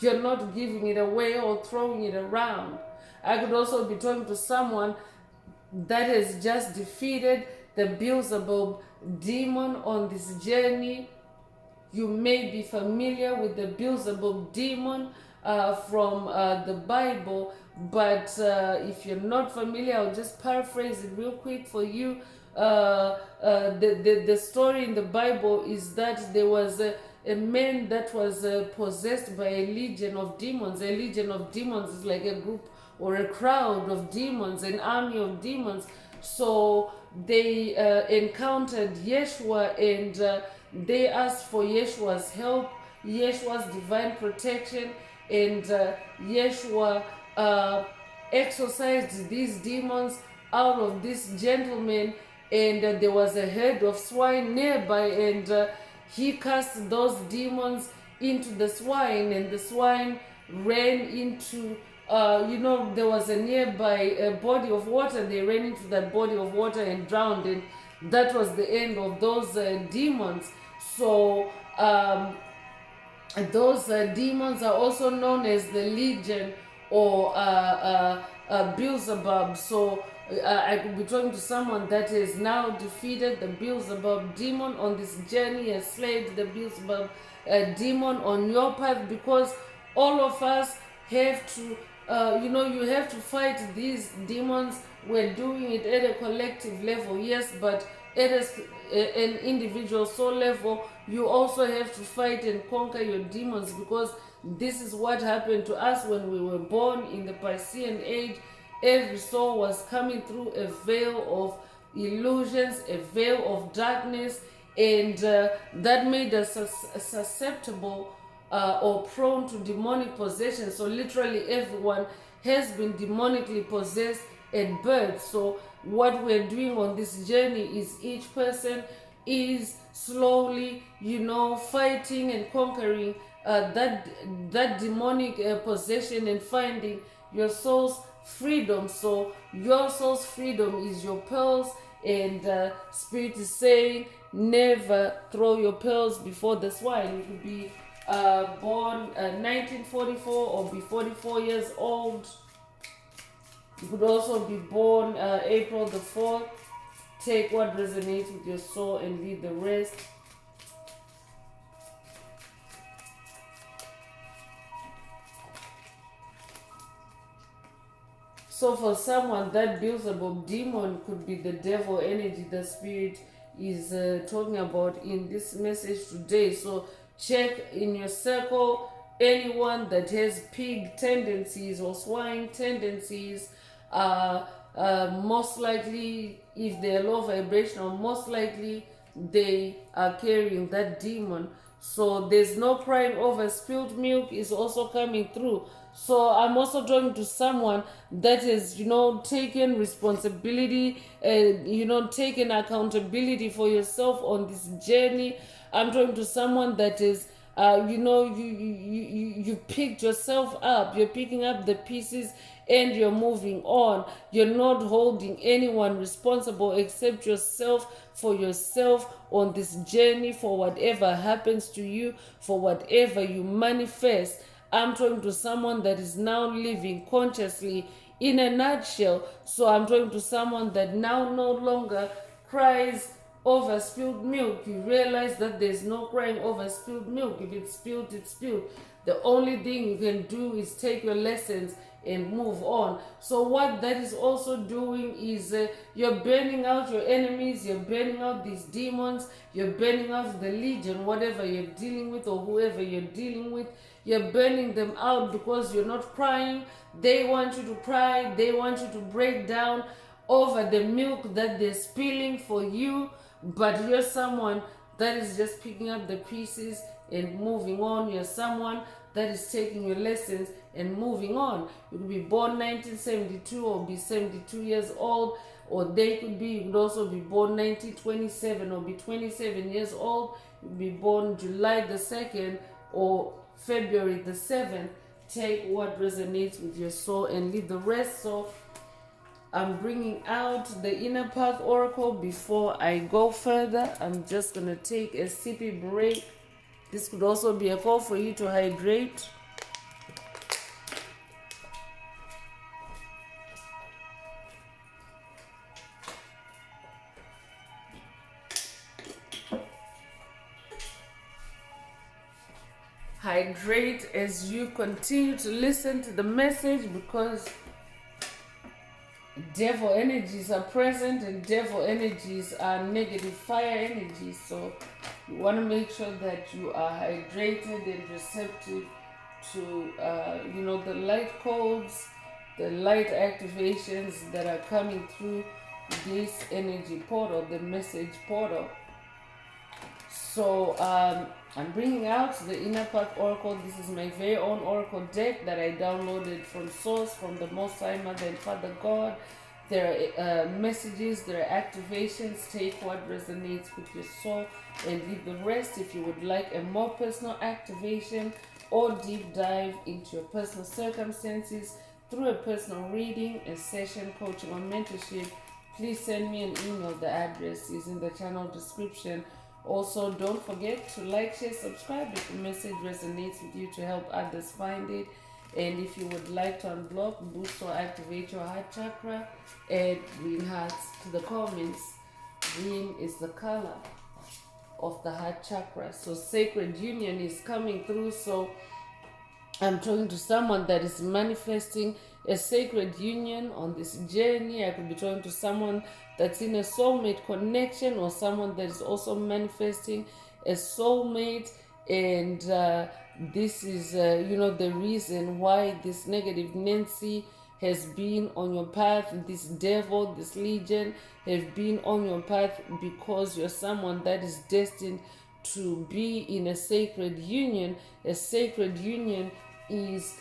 You're not giving it away or throwing it around. I could also be talking to someone that has just defeated the Beelzebub demon on this journey. You may be familiar with the Beelzebub demon from the Bible, but if you're not familiar, I'll just paraphrase it real quick for you. The story in the Bible is that there was a man that was possessed by a legion of demons. A legion of demons is like a group or a crowd of demons, an army of demons. So they encountered Yeshua, and they asked for Yeshua's help, Yeshua's divine protection, and Yeshua exorcised these demons out of this gentleman. And there was a herd of swine nearby, and he cast those demons into the swine, and the swine ran into there was a nearby body of water. They ran into that body of water and drowned, and that was the end of those demons. So those demons are also known as the Legion or Beelzebub. So I could be talking to someone that has now defeated the Beelzebub demon on this journey, has slayed the Beelzebub demon on your path, because all of us have to, you have to fight these demons. We're doing it at a collective level, yes, but at an individual soul level, you also have to fight and conquer your demons, because this is what happened to us when we were born in the Piscean age. Every soul was coming through a veil of illusions, a veil of darkness, and that made us susceptible or prone to demonic possession. So literally everyone has been demonically possessed at birth. So what we're doing on this journey is each person is slowly, fighting and conquering that demonic possession and finding your soul's freedom. So your soul's freedom is your pearls, and Spirit is saying never throw your pearls before the swine. You could be born 1944 or be 44 years old. You could also be born April the 4th. Take what resonates with your soul and leave the rest. So for someone, that Beelzebub demon could be the devil energy the spirit is talking about in this message today. So check in your circle anyone that has pig tendencies or swine tendencies. Most likely, if they're low vibrational, most likely they are carrying that demon. So there's no crying over spilled milk is also coming through. So I'm also talking to someone that is, taken responsibility and, taken accountability for yourself on this journey. I'm talking to someone that is, you picked yourself up. You're picking up the pieces and you're moving on. You're not holding anyone responsible except yourself, for yourself on this journey, for whatever happens to you, for whatever you manifest. I'm talking to someone that is now living consciously in a nutshell. So I'm talking to someone that now no longer cries over spilled milk. You realize that there's no crying over spilled milk. If it's spilled, it's spilled. The only thing you can do is take your lessons and move on. So what that is also doing is you're burning out your enemies, you're burning out these demons, you're burning out the legion, whatever you're dealing with or whoever you're dealing with. You're burning them out because you're not crying. They want you to cry. They want you to break down over the milk that they're spilling for you. But you're someone that is just picking up the pieces and moving on. You're someone that is taking your lessons and moving on. You could be born 1972 or be 72 years old, or you could also be born 1927 or be 27 years old. You could be born July the 2nd or February the 7th. Take what resonates with your soul and leave the rest. So I'm bringing out the inner path oracle. Before I go further, I'm just going to take a sippy break. This could also be a call for you to hydrate. Hydrate as you continue to listen to the message, because devil energies are present and devil energies are negative fire energies. So you want to make sure that you are hydrated and receptive to the light codes, the light activations that are coming through this energy portal, the message portal. So I'm bringing out the Inner Path Oracle. This is my very own Oracle deck that I downloaded from Source, from the Most High Mother and Father God. There are messages, there are activations. Take what resonates with your soul and leave the rest. If you would like a more personal activation or deep dive into your personal circumstances through a personal reading, a session, coaching, or mentorship, please send me an email. The address is in the channel description. Also, don't forget to like, share, subscribe if the message resonates with you to help others find it. And if you would like to unblock, boost, or activate your heart chakra, add green hearts to the comments. Green is the color of the heart chakra. So sacred union is coming through. So I'm talking to someone that is manifesting a sacred union on this journey. I could be talking to someone that's in a soulmate connection, or someone that is also manifesting a soulmate. And this is, the reason why this negative Nancy has been on your path. This devil, this legion have been on your path because you're someone that is destined to be in a sacred union. A sacred union is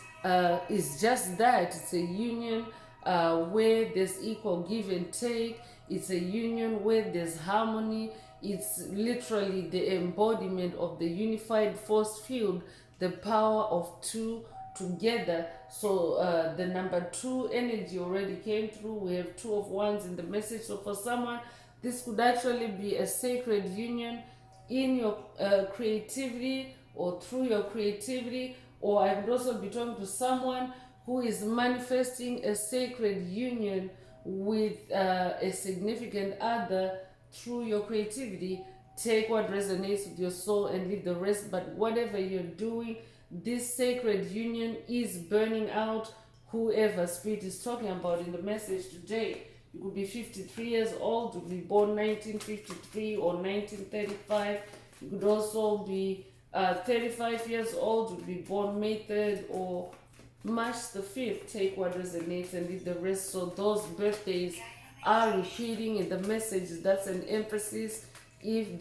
just that. It's a union where there's equal give and take. It's a union where there's harmony. It's literally the embodiment of the unified force field, the power of two together. So the number 2 energy already came through. We have 2 of wands in the message. So for someone, this could actually be a sacred union in your creativity or through your creativity. Or I could also be talking to someone who is manifesting a sacred union with a significant other through your creativity. Take what resonates with your soul and leave the rest. But whatever you're doing, this sacred union is burning out whoever spirit is talking about in the message today. You could be 53 years old, you could be born 1953 or 1935. You could also be 35 years old, you could be born May 3rd or March the 5th. Take what resonates and leave the rest. So those birthdays are repeating in the message. That's an emphasis. If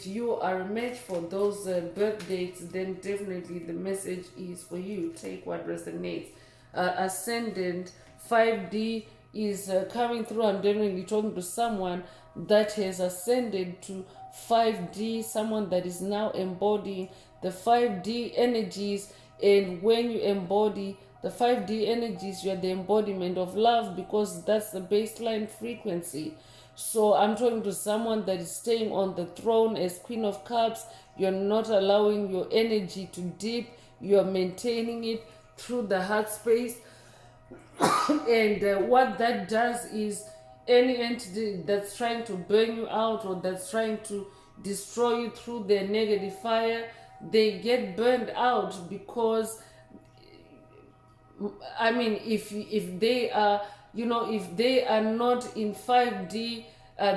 you are a match for those birth dates, then definitely the message is for you. Take what resonates. Ascendant 5D is coming through. I'm definitely talking to someone that has ascended to 5D, someone that is now embodying the 5D energies. And when you embody the 5D energies, you're the embodiment of love, because that's the baseline frequency. So I'm talking to someone that is staying on the throne as Queen of Cups. You're not allowing your energy to dip. You're maintaining it through the heart space. And what that does is, any entity that's trying to burn you out or that's trying to destroy you through their negative fire, they get burned out. Because I mean, if they are, if they are not in 5D,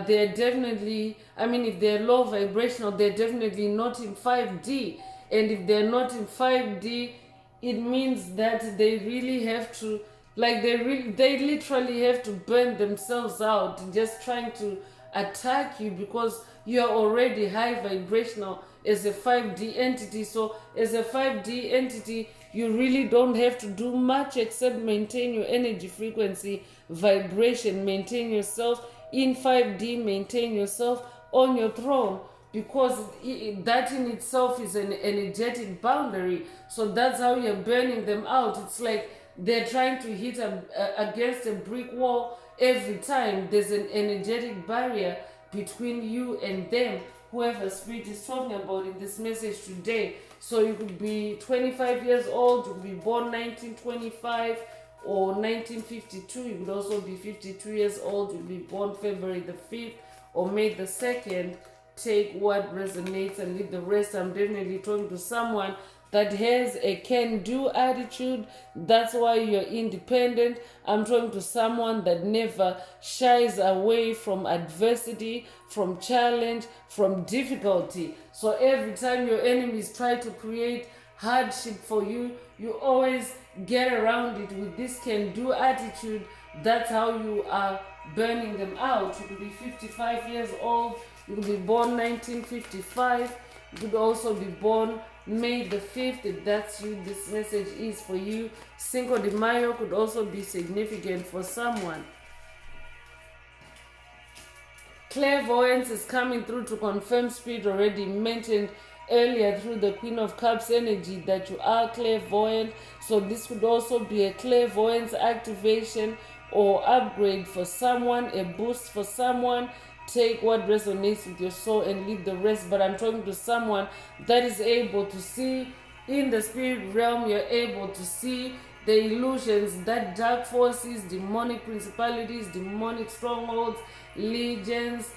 they're definitely, I mean, if they're low vibrational, they're definitely not in 5D. And if they're not in 5D, it means that they really have to, like, they literally have to burn themselves out, just trying to attack you, because you're already high vibrational as a 5D entity. So as a 5D entity, you really don't have to do much except maintain your energy frequency, vibration, maintain yourself in 5D, maintain yourself on your throne, because that in itself is an energetic boundary. So that's how you're burning them out. It's like they're trying to hit against a brick wall every time. There's an energetic barrier between you and them, whoever spirit is talking about in this message today. So you could be 25 years old, you could be born 1925 or 1952. You could also be 52 years old, you could be born February the 5th or May the 2nd. Take what resonates and leave the rest. I'm definitely talking to someone that has a can-do attitude. That's why you're independent. I'm talking to someone that never shies away from adversity, from challenge, from difficulty. So every time your enemies try to create hardship for you, you always get around it with this can-do attitude. That's how you are burning them out. You could be 55 years old, you could be born 1955, you could also be born May the 5th. If that's you, this message is for you. Cinco de Mayo could also be significant for someone. Clairvoyance is coming through to confirm spirit already mentioned earlier through the Queen of Cups energy that you are clairvoyant. So this could also be a clairvoyance activation or upgrade for someone, a boost for someone. Take what resonates with your soul and leave the rest. But I'm talking to someone that is able to see in the spirit realm. You're able to see the illusions that dark forces, demonic principalities, demonic strongholds, legions,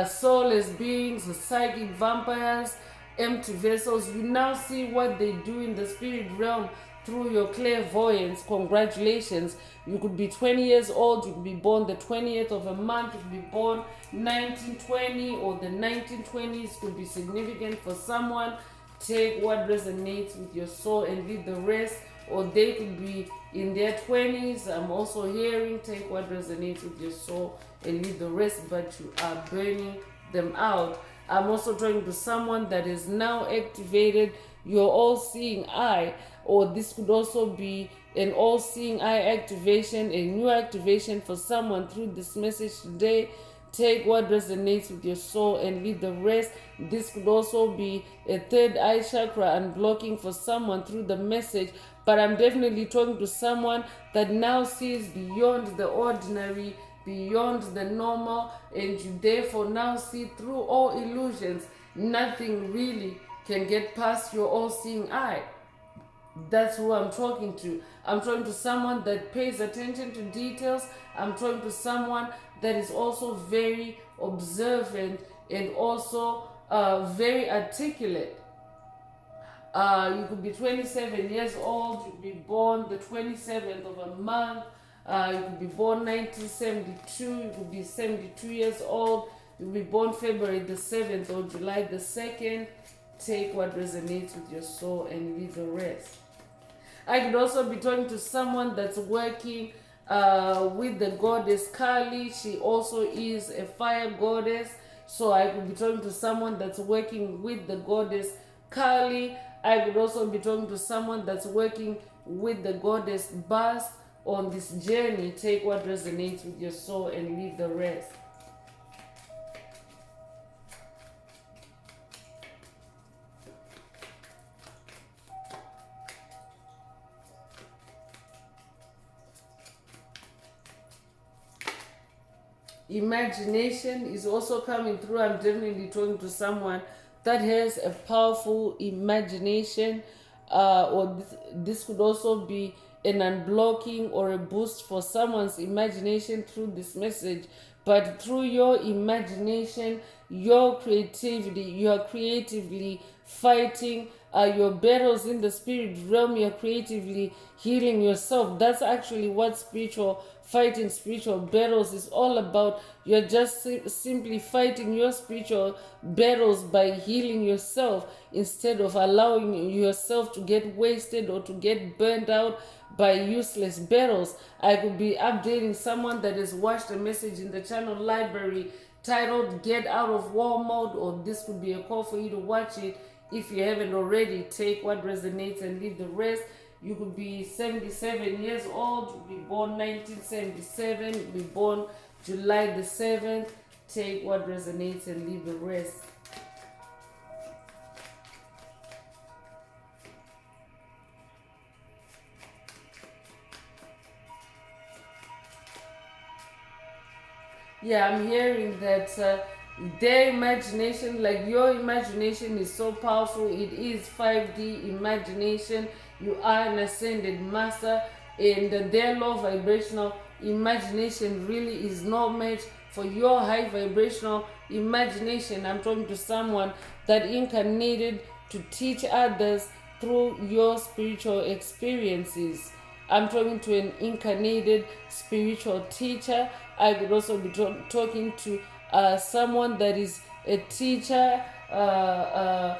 soulless beings, psychic vampires, empty vessels. You now see what they do in the spirit realm through your clairvoyance. Congratulations. You could be 20 years old, you could be born the 20th of a month, you could be born 1920 or the 1920s. Could be significant for someone. Take what resonates with your soul and leave the rest. Or they could be in their 20s. I'm also hearing take what resonates with your soul and leave the rest, but you are burning them out. I'm also talking to someone that is now activated your all-seeing eye, or this could also be an all-seeing eye activation, a new activation for someone through this message today. Take what resonates with your soul and leave the rest. This could also be a third eye chakra unblocking for someone through the message. But I'm definitely talking to someone that now sees beyond the ordinary, beyond the normal, and you therefore now see through all illusions. Nothing really can get past your all-seeing eye. That's who I'm talking to. I'm talking to someone that pays attention to details. I'm talking to someone that is also very observant and also very articulate. You could be 27 years old, you could be born the 27th of a month, you could be born 1972, you could be 72 years old, you could be born February the 7th or July the 2nd. Take what resonates with your soul and leave the rest. I could also be talking to someone that's working with the goddess Kali. She also is a fire goddess. So I could be talking to someone that's working with the goddess Kali. I could also be talking to someone that's working with the goddess Bast on this journey. Take what resonates with your soul and leave the rest. Imagination is also coming through. I'm definitely talking to someone that has a powerful imagination, or this could also be an unblocking or a boost for someone's imagination through this message. But through your imagination, your creativity, you are creatively fighting your battles in the spirit realm. You're creatively healing yourself. That's actually what spiritual fighting spiritual battles is all about. You're just simply fighting your spiritual battles by healing yourself instead of allowing yourself to get wasted or to get burned out by useless battles. I could be updating someone that has watched a message in the channel library titled Get Out of War Mode, or this could be a call for you to watch it if you haven't already. Take what resonates and leave the rest. You could be 77 years old, you could be born 1977, you could be born July the 7th. Take what resonates and leave the rest. Yeah, I'm hearing that their imagination, like your imagination, is so powerful. It is 5D imagination. You are an ascended master, and their low vibrational imagination really is no match for your high vibrational imagination. I'm talking to someone that incarnated to teach others through your spiritual experiences. I'm talking to an incarnated spiritual teacher. I could also be talking to someone that is a teacher, a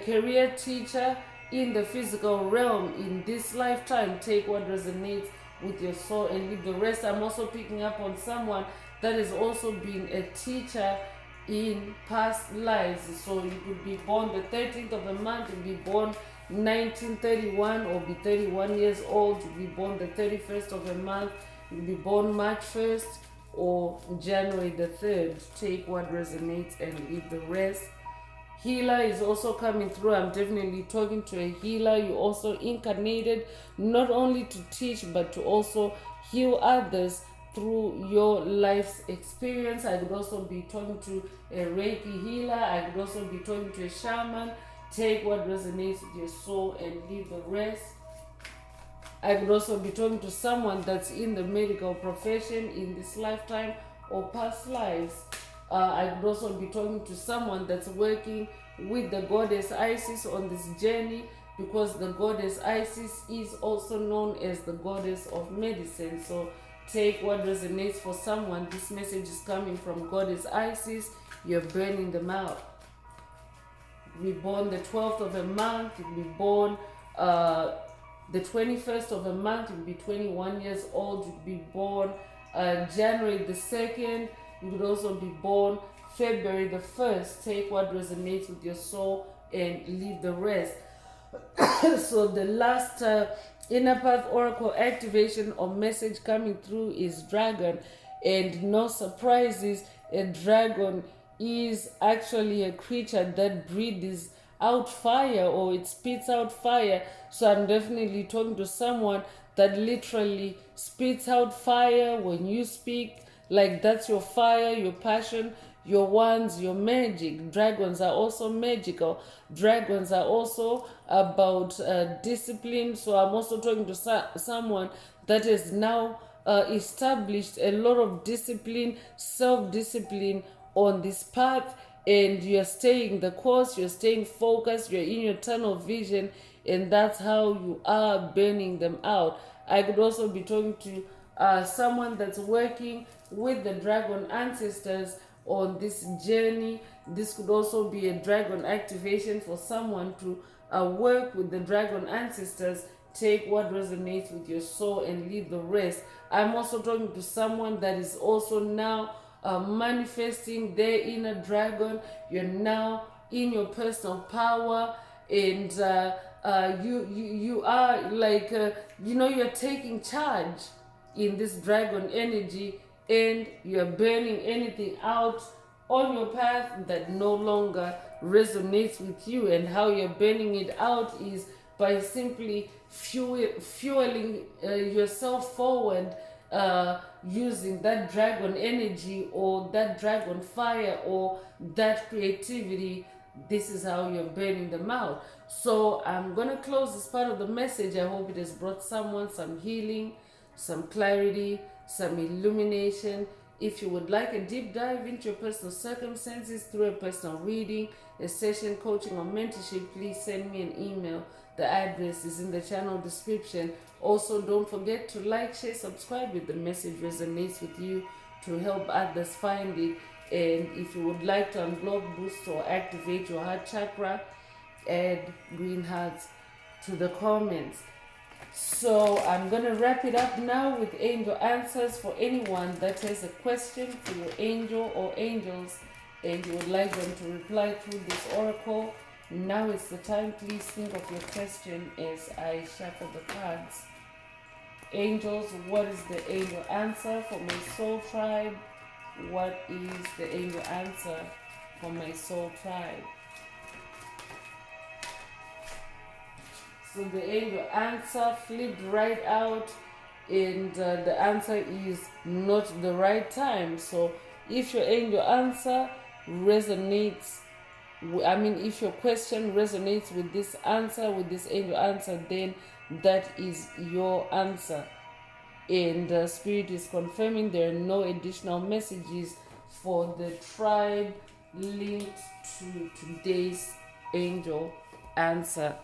career teacher in the physical realm in this lifetime. Take what resonates with your soul and leave the rest. I'm also picking up on someone that has also been a teacher in past lives. So you could be born the 13th of the month, you could be born 1931 or be 31 years old, you could be born the 31st of the month, you could be born March 1st or January the 3rd. Take what resonates and leave the rest. Healer is also coming through. I'm definitely talking to a healer. You also incarnated not only to teach but to also heal others through your life's experience. I could also be talking to a Reiki healer. I could also be talking to a shaman. Take what resonates with your soul and leave the rest. I could also be talking to someone that's in the medical profession in this lifetime or past lives. I could also be talking to someone that's working with the goddess Isis on this journey, because the goddess Isis is also known as the goddess of medicine. So take what resonates for someone. This message is coming from goddess Isis. You're burning them out. You be born the 12th of a month. You be born the 21st of a month. You be 21 years old. You be born January the 2nd. You could also be born February the 1st. Take what resonates with your soul and leave the rest. So the last inner path oracle activation or message coming through is dragon. And no surprises, a dragon is actually a creature that breathes out fire, or it spits out fire. So I'm definitely talking to someone that literally spits out fire when you speak. Like that's your fire, your passion, your wands, your magic. Dragons are also magical. Dragons are also about discipline. So I'm also talking to someone that has now established a lot of discipline, self-discipline on this path, and you're staying the course, you're staying focused, you're in your tunnel vision, and that's how you are burning them out. I could also be talking to someone that's working with the dragon ancestors on this journey. This could also be a dragon activation for someone to work with the dragon ancestors. Take what resonates with your soul and leave the rest. I'm also talking to someone that is also now manifesting their inner dragon. You're now in your personal power, and you are like you're taking charge in this dragon energy, and you're burning anything out on your path that no longer resonates with you. And how you're burning it out is by simply fueling yourself forward, using that dragon energy or that dragon fire or that creativity. This is how you're burning them out. So I'm going to close this part of the message. I hope it has brought someone some healing, some clarity, some illumination. If you would like a deep dive into your personal circumstances through a personal reading, a session, coaching, or mentorship, please send me an email. The address is in the channel description. Also, don't forget to like, share, subscribe if the message resonates with you, to help others find it. And if you would like to unblock, boost, or activate your heart chakra, add green hearts to the comments. So I'm going to wrap it up now with angel answers. For anyone that has a question for your angel or angels and you would like them to reply through this oracle, now is the time. Please think of your question as I shuffle the cards. Angels, what is the angel answer for my soul tribe? What is the angel answer for my soul tribe? So the angel answer flipped right out, and the answer is not the right time. So if your angel answer resonates, if your question resonates with this answer, with this angel answer, then that is your answer. And Spirit is confirming there are no additional messages for the tribe linked to today's angel answer.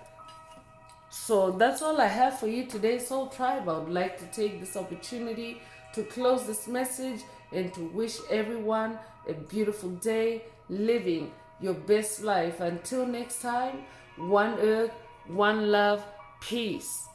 So that's all I have for you today, Soul Tribe. I would like to take this opportunity to close this message and to wish everyone a beautiful day, living your best life. Until next time, one earth, one love, peace.